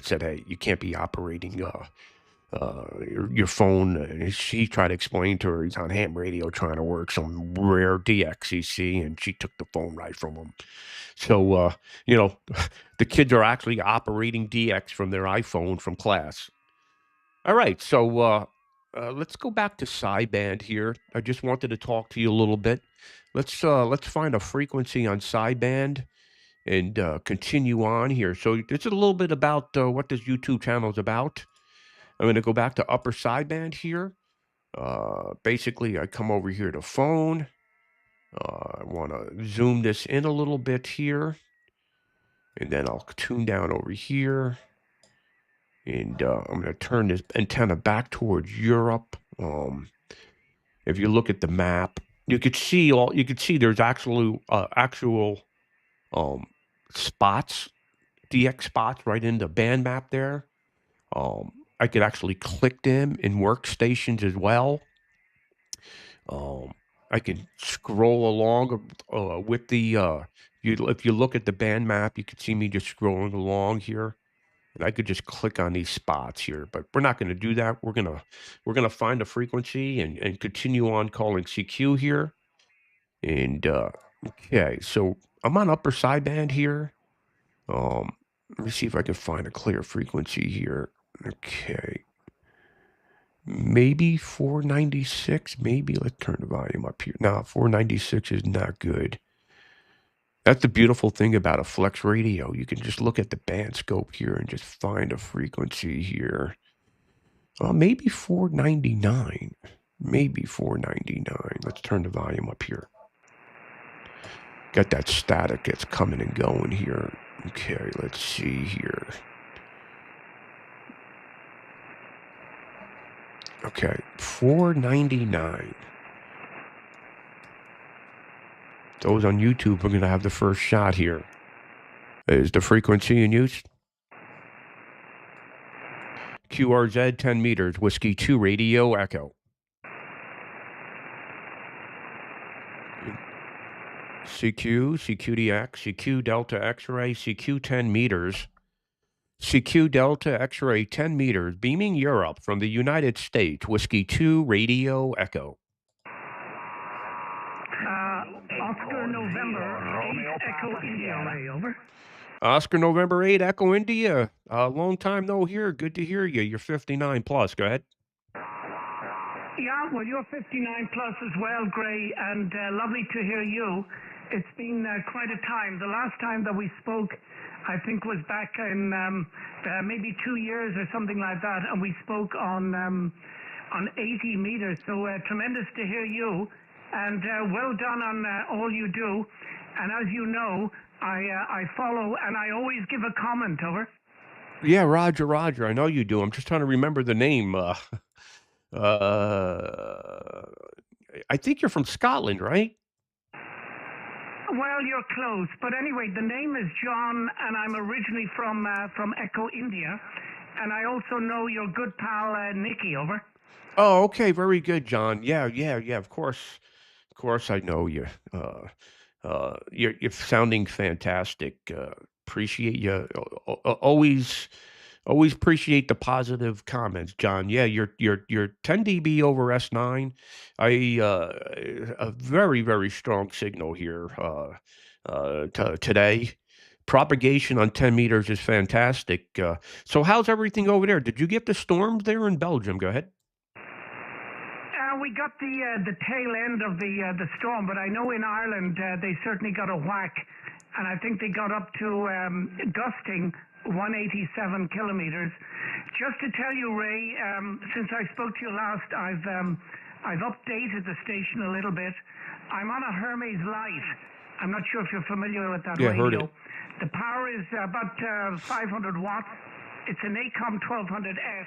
Said, "Hey, you can't be operating your phone." And she tried to explain to her he's on ham radio trying to work some rare DXCC, and she took the phone right from him. So the kids are actually operating DX from their iPhone from class. All right, so let's go back to sideband here. I just wanted to talk to you a little bit. Let's find a frequency on sideband and continue on here. So this is a little bit about what this YouTube channel is about. I'm going to go back to upper sideband here. Basically, I come over here to phone. I want to zoom this in a little bit here. And then I'll tune down over here. And I'm going to turn this antenna back towards Europe. If you look at the map, you could see there's actual spots, DX spots right in the band map there. I could actually click them in workstations as well. I can scroll along with the if you look at the band map, you can see me just scrolling along here, and I could just click on these spots here. But we're not going to do that. We're gonna find a frequency and continue on calling CQ here. And okay, so I'm on upper sideband here. Let me see if I can find a clear frequency here. Okay. Maybe 496. Maybe let's turn the volume up here. No, 496 is not good. That's the beautiful thing about a flex radio. You can just look at the band scope here and just find a frequency here. Maybe 499. Maybe 499. Let's turn the volume up here. Got that static that's coming and going here. Okay, let's see here. Okay, 499. Those on YouTube are going to have the first shot here. Is the frequency in use? QRZ 10 meters, Whiskey 2 Radio Echo. CQ, CQDX, CQ Delta X-ray, CQ 10 meters. CQ Delta X-ray 10 meters, beaming Europe from the United States, Whiskey 2 Radio Echo. Oscar November 8 Echo India, Ray, over. Oscar November 8 Echo India. Long time no hear. Good to hear you. You're 59 plus. Go ahead. Yeah, well, you're 59 plus as well, Gray, and lovely to hear you. It's been quite a time. The last time that we spoke, I think, was back in maybe 2 years or something like that, and we spoke on 80 meters. So tremendous to hear you, and well done on all you do. And as you know, I follow, and I always give a comment, over. Yeah, Roger. I know you do. I'm just trying to remember the name. I think you're from Scotland, right? Well, you're close, but anyway, the name is John, and I'm originally from Echo, India, and I also know your good pal Nicky, over. Oh, okay, very good, John. Yeah. Of course, I know you. You're sounding fantastic. Appreciate you. Always appreciate the positive comments, John. Yeah, you're 10 dB over S9. A very, very strong signal here today. Propagation on 10 meters is fantastic. So how's everything over there? Did you get the storms there in Belgium? Go ahead. We got the tail end of the storm, but I know in Ireland they certainly got a whack, and I think they got up to gusting 187 kilometers. Just to tell you, Ray, since I spoke to you last, I've updated the station a little bit. I'm on a Hermes Light. I'm not sure if you're familiar with that radio. Heard it. The power is about 500 watts. It's an ACOM 1200S,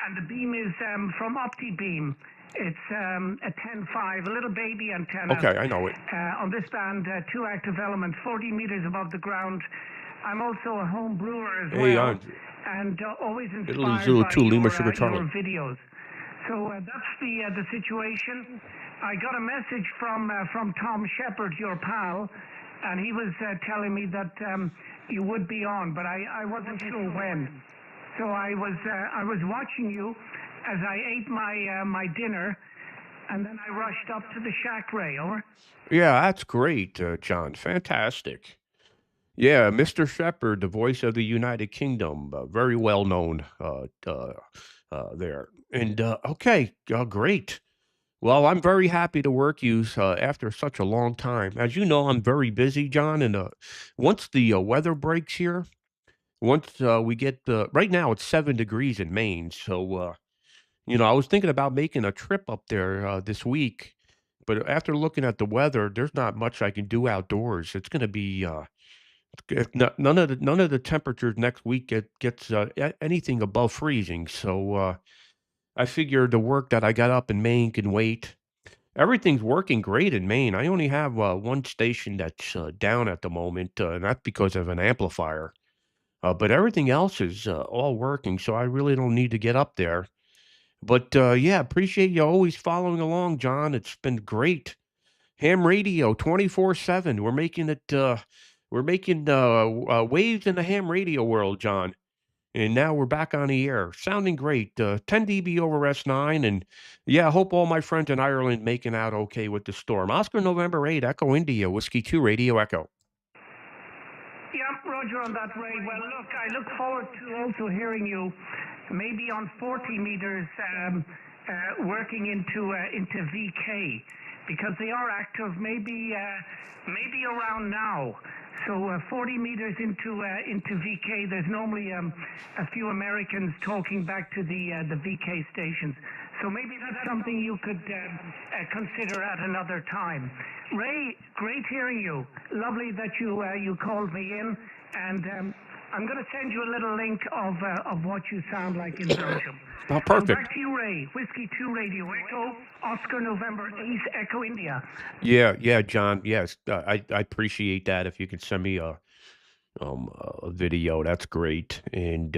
and the beam is from OptiBeam. It's a 10.5, a little baby antenna. Okay, I know it. On this band, 2 active elements, 40 meters above the ground. I'm also a home brewer as well, and always inspired by your videos. So that's the situation. I got a message from Tom Shepard, your pal, and he was telling me that you would be on, but I wasn't sure when. So I was watching you as I ate my dinner, and then I rushed up to the shack, Ray, over. Yeah, that's great, John. Fantastic. Yeah, Mr. Shepard, the voice of the United Kingdom, very well known there. And okay, great. Well, I'm very happy to work you after such a long time. As you know, I'm very busy, John, and once the weather breaks here, once we get right now it's 7 degrees in Maine, so I was thinking about making a trip up there this week, but after looking at the weather, there's not much I can do outdoors. It's going to be none of the temperatures next week gets anything above freezing. So I figure the work that I got up in Maine can wait. Everything's working great in Maine. I only have one station that's down at the moment, and that's because of an amplifier. But everything else is all working, so I really don't need to get up there. But yeah, appreciate you always following along, John. It's been great. Ham radio 24/7. We're making waves in the ham radio world, John. And now we're back on the air. Sounding great. 10 dB over S9. And yeah, I hope all my friends in Ireland making out okay with the storm. Oscar November 8, Echo India, Whiskey 2, Radio Echo. Yeah, Roger on that, Ray. Well, look, I look forward to also hearing you maybe on 40 meters working into VK, because they are active maybe around now. So 40 meters into VK, there's normally a few Americans talking back to the VK stations. So maybe that's something you could consider at another time. Ray, great hearing you. Lovely that you called me in, and I'm going to send you a little link of what you sound like in Belgium. Oh, perfect. So back to you, Ray. Whiskey 2 Radio Echo, Oscar November 8, Echo India. Yeah, John. Yes, I appreciate that. If you could send me a video, that's great. And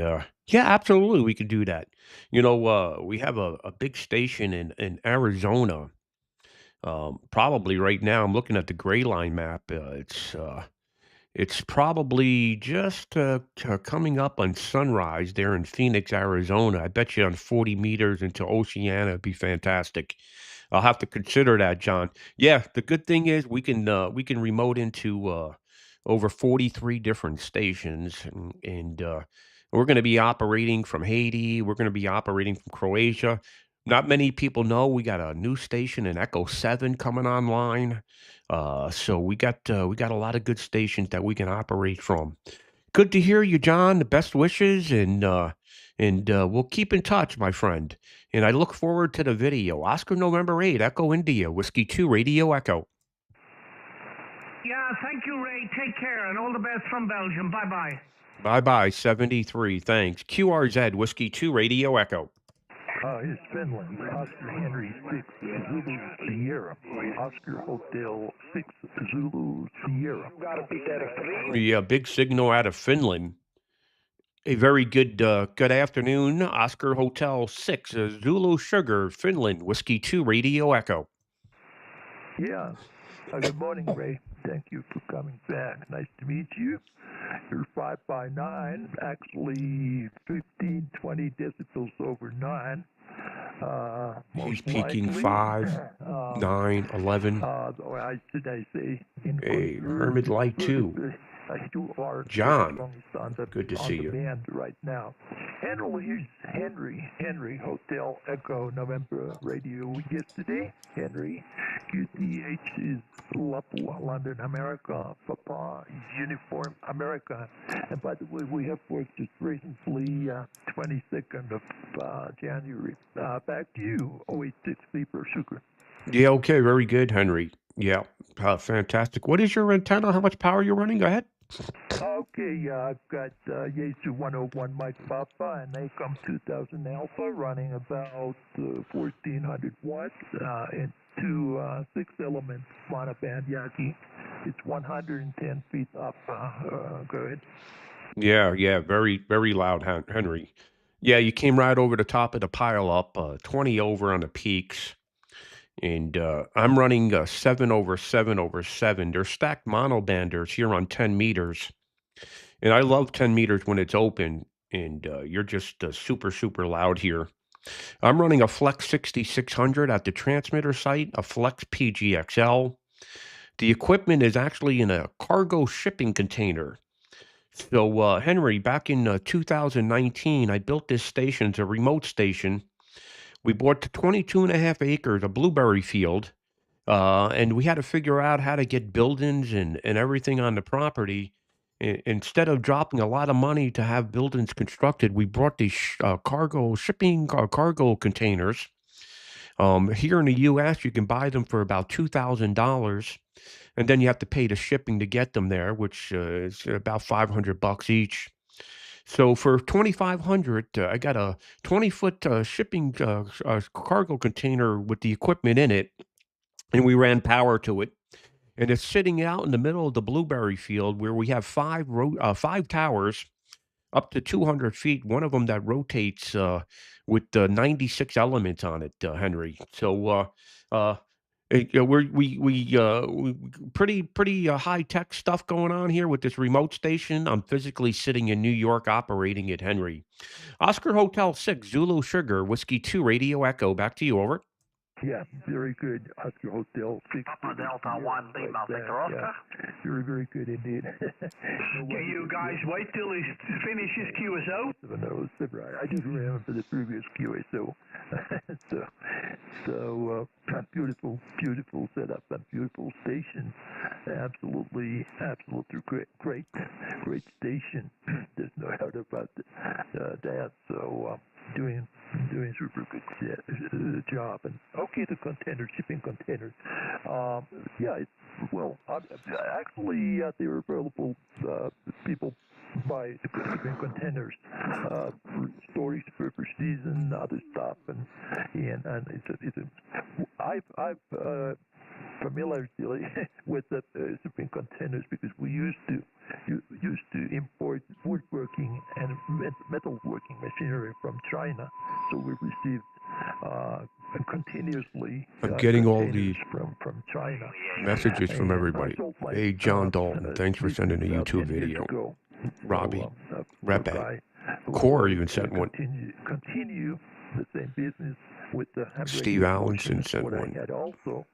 yeah, absolutely, we could do that. We have a big station in Arizona. Probably right now, I'm looking at the Gray Line map. It's probably just coming up on sunrise there in Phoenix, Arizona. I bet you on 40 meters into Oceania, it'd be fantastic. I'll have to consider that, John. Yeah, the good thing is we can remote into over 43 different stations, and we're going to be operating from Haiti. We're going to be operating from Croatia. Not many people know we got a new station in Echo 7 coming online. So we got a lot of good stations that we can operate from. Good to hear you, John. The best wishes, and we'll keep in touch, my friend. And I look forward to the video. Oscar November 8, Echo India, Whiskey 2, Radio Echo. Yeah, thank you, Ray. Take care, and all the best from Belgium. Bye-bye. Bye-bye, 73. Thanks. QRZ, Whiskey 2, Radio Echo. It's Finland, Oscar Henry 6, Zulu Sierra, Oscar Hotel 6, Zulu Sierra. Yeah, big signal out of Finland. A very good afternoon, Oscar Hotel 6, Zulu Sugar, Finland, Whiskey 2, Radio Echo. Yeah, good morning, Ray. Thank you for coming back. Nice to meet you. You're 5 by 9, actually 15, 20 decibels over 9. He's peaking 5, 9, 11. Should I say? A Hermit Light 2. John, good to see you. Band right now. Henry Hotel Echo November Radio yesterday. Henry, QTH is London, America. Papa is Uniform America. And by the way, we have worked just recently, 22nd of January. Back to you, 086 Beeper Sugar. Yeah, okay, very good, Henry. Yeah, fantastic. What is your antenna? How much power you're running? Go ahead. Okay, I've got Yaesu 101 Mike Papa, and they come 2000 Alpha, running about 1400 watts, and two 6-element monoband Yaki. It's 110 feet up. Go ahead. Yeah, very, very loud, Henry. Yeah, you came right over the top of the pile up, 20 over on the peaks. And I'm running 7 over 7 over 7. They're stacked monobanders here on 10 meters. And I love 10 meters when it's open. And you're just super, super loud here. I'm running a Flex 6600 at the transmitter site, a Flex PGXL. The equipment is actually in a cargo shipping container. So, Henry, back in 2019, I built this station. It's a remote station. We bought 22.5 acres, a blueberry field, and we had to figure out how to get buildings and everything on the property. instead of dropping a lot of money to have buildings constructed, we brought these cargo containers. Here in the U.S., you can buy them for about $2,000, and then you have to pay the shipping to get them there, which is about $500 each. So for $2,500, I got a 20-foot shipping cargo container with the equipment in it, and we ran power to it. And it's sitting out in the middle of the blueberry field where we have five towers up to 200 feet. One of them that rotates with 96 elements on it, Henry. So we pretty high tech stuff going on here with this remote station. I'm physically sitting in New York operating it, Henry. Oscar Hotel 6, Zulu Sugar, Whiskey 2, Radio Echo. Back to you, over. Yeah, very good. Oscar Hotel 6. Papa Delta 1 Lima Victor Oscar. Yeah, very good indeed. Can you guys wait till he finishes QSO? I just remember the previous QSO. so beautiful setup and beautiful station. Absolutely great station. There's no doubt about that. So doing super good job. And okay, the containers, shipping containers. Actually, they were available. People buy shipping containers for storage purposes and other stuff. And I've familiarity with the shipping containers because we used to import woodworking and metalworking machinery from China, so we received continuously. I'm getting all the from China messages from everybody. Hey, John Dalton, thanks for sending a YouTube video. Robbie, Repe, Core even sent one. Continue the same business with the Steve Allenson sent one. Also,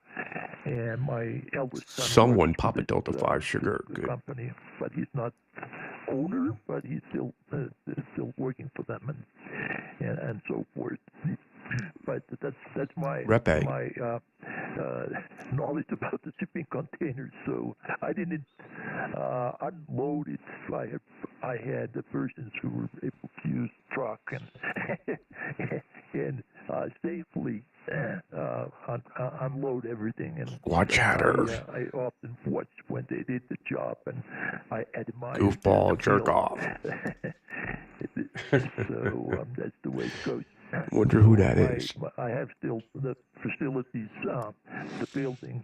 and my eldest son. Someone, Papa Delta 5 Sugar. The company, but he's not owner, but he's still working for them and so forth. But that's my knowledge about the shipping containers. So I didn't unload it. I had the persons who were able to use truck and safely unload everything. And watch hatter. I often watch when they did the job, and I admire. Goofball, jerk off. So that's the way it goes. Wonder who that is. I have still the facilities, the building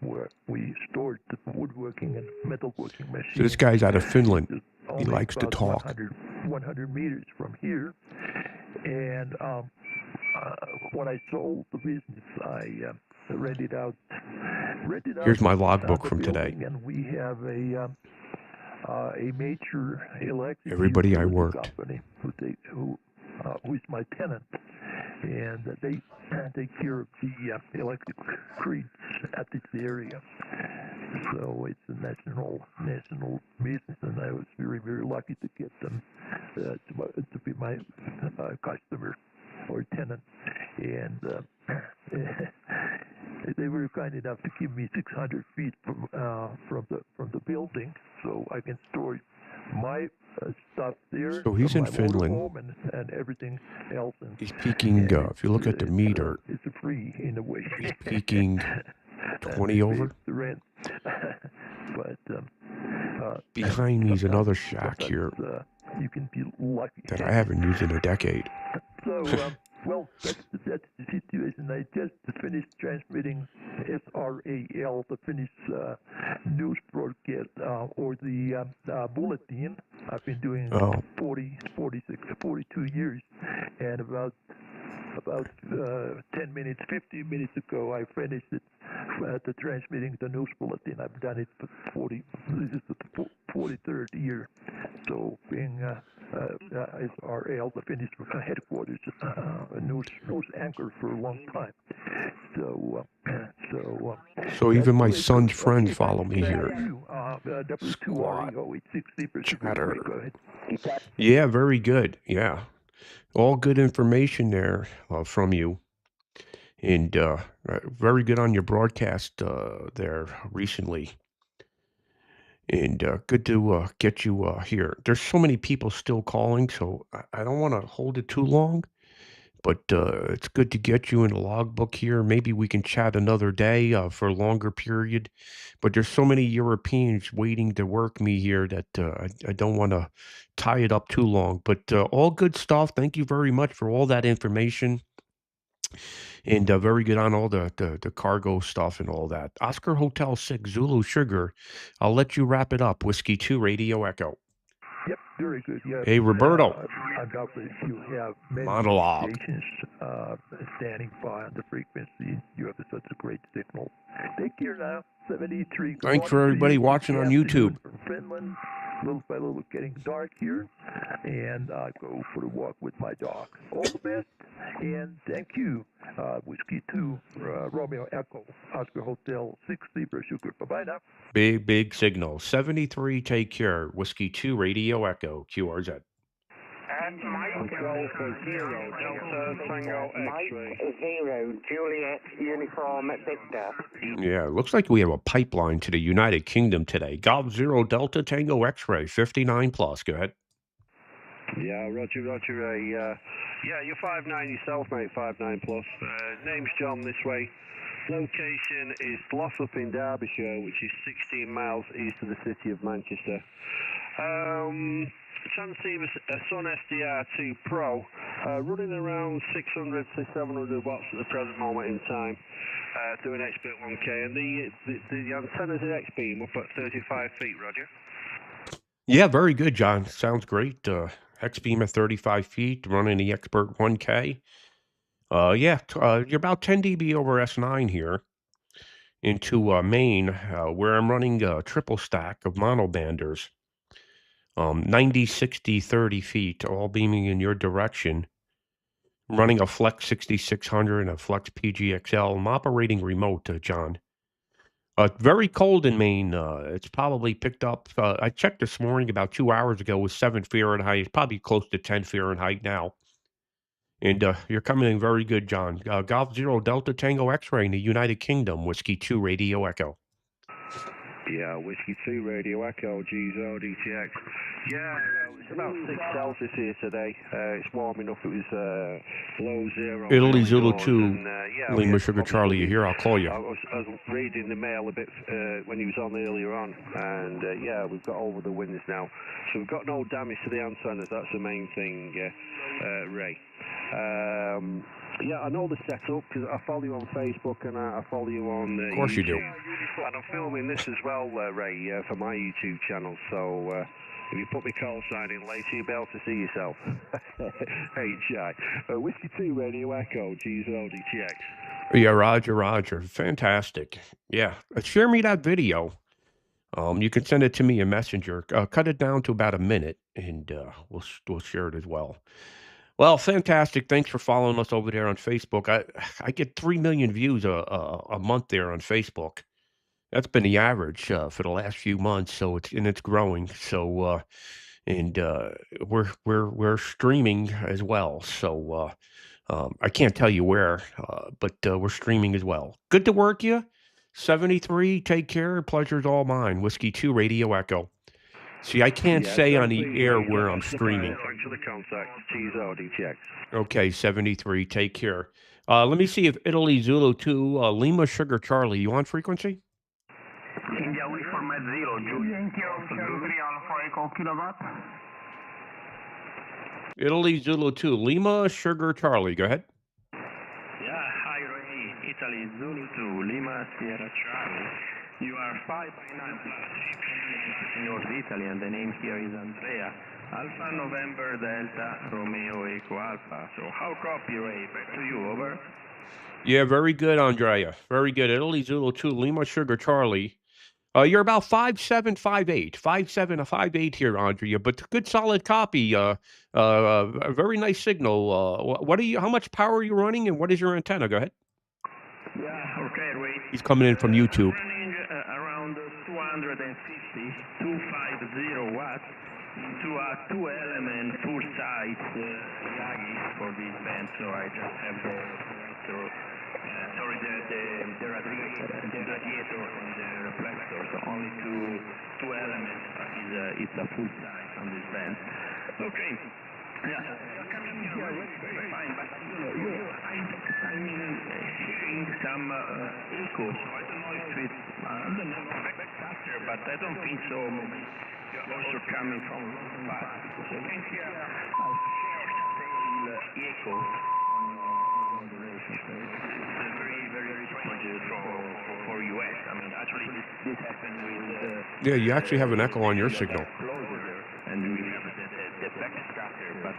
where we stored the woodworking and metalworking machines. So this guy's out of Finland. He likes to talk. 100 meters from here. And when I sold the business, I rented out. Here's my logbook from today. And we have a major electric everybody I worked company who's my tenant, and they take care of the electric grids at this area. So it's a national business, and I was very lucky to get them to be my customer or tenant, and they were kind enough to give me 600 feet from the building, so I can store my stuff there. So he's in Finland. And everything else. And he's peaking. If you look at the meter, it's free in a way. He's peaking 20 over. The rent. But behind me is another shack here you can be lucky that I haven't used in a decade. So, well, that's the situation. I just finished transmitting SRAL, the Finnish news broadcast, or the bulletin. I've been doing 42 years, and about 10 minutes, 15 minutes ago, I finished it, the transmitting the news bulletin. I've done it for this is the 43rd year. So being SRL, the Finnish headquarters, news anchor for a long time. So even my son's friends follow me here. Squad. Chatter. Yeah, very good. Yeah. All good information there from you. And very good on your broadcast there recently. And good to get you here. There's so many people still calling, so I don't want to hold it too long. But it's good to get you in the logbook here. Maybe we can chat another day for a longer period. But there's so many Europeans waiting to work me here that I don't want to tie it up too long. But all good stuff. Thank you very much for all that information. And very good on all the cargo stuff and all that. Oscar Hotel 6 Zulu Sugar. I'll let you wrap it up. Whiskey 2 Radio Echo. Yep, very good. Yeah. Hey, Roberto. Undoubtedly, you have many Monologue. stations standing by on the frequency. You have such a great signal. Take care now. 73. Thanks for everybody watching on YouTube. From Finland. Little by little, getting dark here, and I go for a walk with my dog. All the best, and thank you. Whiskey 2, Romeo Echo, Oscar Hotel 6 Zebra Sugar. Bye-bye now. Big signal. 73, take care. Whiskey 2, Radio Echo, QRZ. And Mike 0 Delta Tango X-ray. Mike 0 Juliet Uniform Victor. Yeah, it looks like we have a pipeline to the United Kingdom today. Golf 0 Delta Tango X-ray, 59 plus. Go ahead. Yeah, Roger. Yeah, you're 5'9" yourself, mate, 5'9 plus. Name's John this way. Location is Glossop in Derbyshire, which is 16 miles east of the city of Manchester. Transceiver Sun SDR2 Pro, running around 600 to 700 watts at the present moment in time, doing Expert 1K, and the antenna's at X-beam up at 35 feet, Roger. Yeah, very good, John. Sounds great. X-beam at 35 feet, running the Expert 1K. You're about 10 dB over S9 here into Maine, where I'm running a triple stack of monobanders. 90, 60, 30 feet, all beaming in your direction. Running a Flex 6600 and a Flex PGXL. I'm operating remote, John. Very cold in Maine. It's probably picked up. I checked this morning about 2 hours ago. It was 7 Fahrenheit. It's probably close to 10 Fahrenheit now. And you're coming in very good, John. Golf 0 Delta Tango X-ray in the United Kingdom. Whiskey 2 Radio Echo. Yeah, Whiskey 2 Radio Echo, G0 DTX. Yeah, it's about 6 Celsius here today. It's warm enough. It was below 0. Italy Zulu 2, Lima Sugar Charlie, you here? I'll call you. I was reading the mail a bit when he was on earlier on, and we've got over the winds now. So we've got no damage to the antennas. That's the main thing, Ray. I know the setup because I follow you on Facebook and I follow you on YouTube. Of course you do. And I'm filming this as well, Ray, for my YouTube channel. So if you put my call sign in later, you'll be able to see yourself. Hey, Chai. Whiskey 2 Radio Echo, G0 DTX. Yeah, Roger. Fantastic. Yeah, share me that video. You can send it to me in Messenger. Cut it down to about a minute, and we'll share it as well. Well, fantastic. Thanks for following us over there on Facebook. I get 3 million views a month there on Facebook. That's been the average for the last few months. So it's growing. So we're streaming as well. So I can't tell you where, but we're streaming as well. Good to work you. 73. Take care. Pleasure's all mine. Whiskey 2 Radio Echo. See, I can't say on the air where I'm streaming. Thanks for the contact. G0 DTX. Okay, 73. Take care. Let me see if Italy Zulu 2, Lima Sugar Charlie, you on frequency? India Uniform 0, Juliet Alpha Echo Kilowatt. Italy Zulu 2, Lima Sugar Charlie, go ahead. Yeah, hi Ray, Italy Zulu 2, Lima Sierra Charlie. You are 5'9" in North Italy, and the name here is Andrea. Alpha November Delta Romeo Echo Alpha. So how copy, Ray? Back to you, over. Yeah, very good, Andrea. Very good. Italy Zulu 2, Lima Sugar Charlie. You're about 5'7", 5'8". 5'7", 5'8" here, Andrea, but good solid copy. A very nice signal. How much power are you running, and what is your antenna? Go ahead. Yeah, okay, Ray. He's coming in from YouTube. Around 250 watts into a 2-element full-size Yagi for this band, so I just have the radiator and the reflector, so only two two elements, but it's a full size on this band. Okay. Yeah, coming here, very fine, but I mean, hearing some echoes. I don't know if it's, I don't know, backcutter, but I don't think so. You're also coming from fast, because I can hear a short tail echo on the duration. So it's very, very strange for US. I mean, actually, this happened with... Yeah, you actually have an echo on your signal. And we have the backscatter, but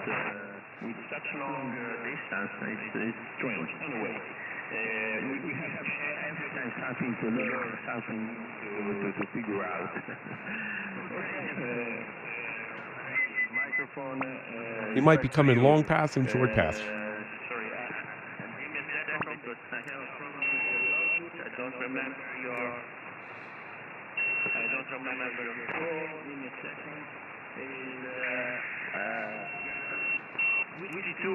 with such long distance, it's strange. Anyway, we have every time something to learn, something to figure out. Microphone. You might be coming long paths and short paths. Sorry, give me a second because I have probably I don't remember your. I don't remember your call. Give me a second. Whiskey 2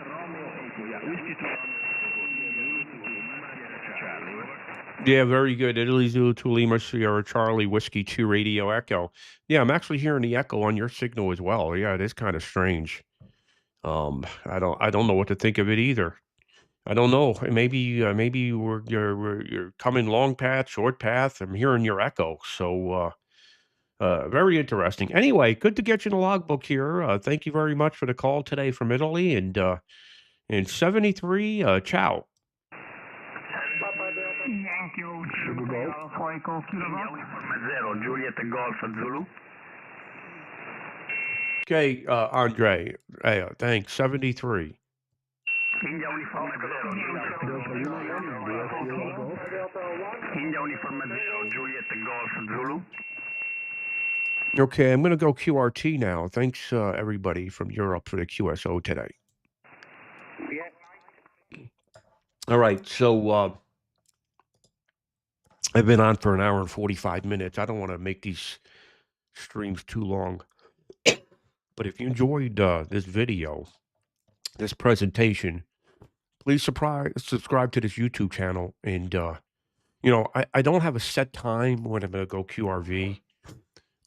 Romeo Echo. Yeah, Whiskey 2 Charlie. Yeah, very good. Italy Zulu 2 Lima Sierra Charlie Whiskey 2 Radio Echo. Yeah, I'm actually hearing the echo on your signal as well. Yeah, it is kind of strange. I don't know what to think of it either. I don't know. Maybe you're coming long path, short path. I'm hearing your echo. So very interesting. Anyway, good to get you in the logbook here. Thank you very much for the call today from Italy. And in 73, ciao. Yankee Alfa Echo Zero, Juliet Golf Zulu. Okay, Andre. Thanks. 73. India Uniforme Zero, India Uniforme Zero, Juliet Golf Zulu. Okay, I'm going to go QRT now. Thanks, everybody from Europe for the QSO today. All right, so I've been on for an hour and 45 minutes. I don't want to make these streams too long. But if you enjoyed this video, this presentation, please subscribe to this YouTube channel. And, I don't have a set time when I'm going to go QRV.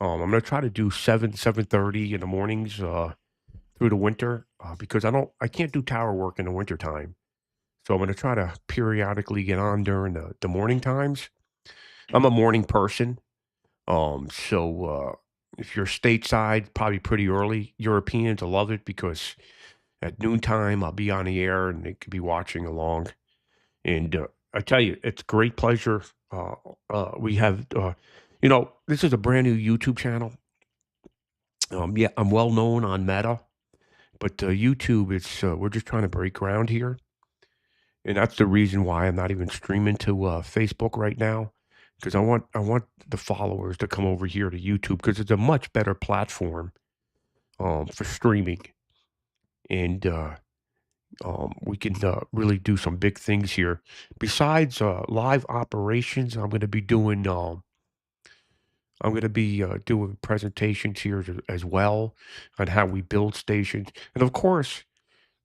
I'm going to try to do 7:30 in the mornings through the winter because I can't do tower work in the wintertime. So I'm going to try to periodically get on during the morning times. I'm a morning person. So if you're stateside, probably pretty early. Europeans will love it because at noontime I'll be on the air and they could be watching along. And I tell you, it's a great pleasure. We have, this is a brand new YouTube channel. Yeah, I'm well known on Meta, but YouTube, we're just trying to break ground here. And that's the reason why I'm not even streaming to Facebook right now, because I want the followers to come over here to YouTube because it's a much better platform for streaming, and we can really do some big things here. Besides live operations, I'm going to be doing doing presentations here as well on how we build stations, and of course,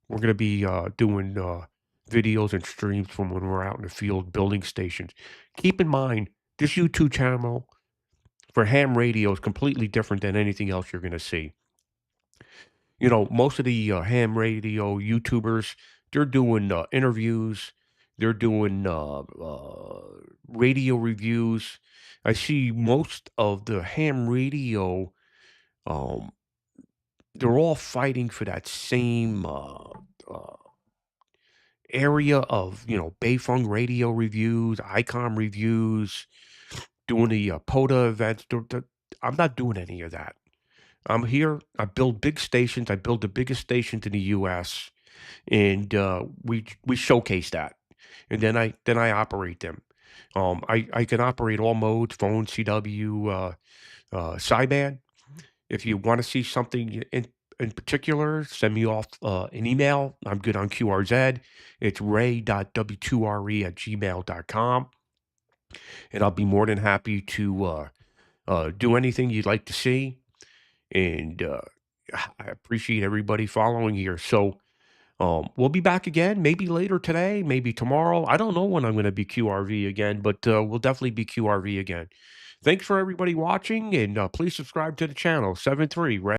we're going to be doing videos and streams from when we're out in the field building stations. Keep in mind, this YouTube channel for ham radio is completely different than anything else you're going to see. Most of the ham radio YouTubers, they're doing interviews, they're doing radio reviews. I see most of the ham radio, they're all fighting for that same area of, Bayfeng radio reviews, ICOM reviews, doing the POTA events. I'm not doing any of that. I'm here. I build big stations. I build the biggest stations in the U.S. and we showcase that, and then I operate them. I can operate all modes: phone, CW, sideband. If you want to see something in particular, send me off an email. I'm good on QRZ. It's ray.w2re@gmail.com, and I'll be more than happy to do anything you'd like to see. And I appreciate everybody following here. So we'll be back again, maybe later today, maybe tomorrow. I don't know when I'm going to be QRV again, but we'll definitely be QRV again. Thanks for everybody watching, and please subscribe to the channel. 73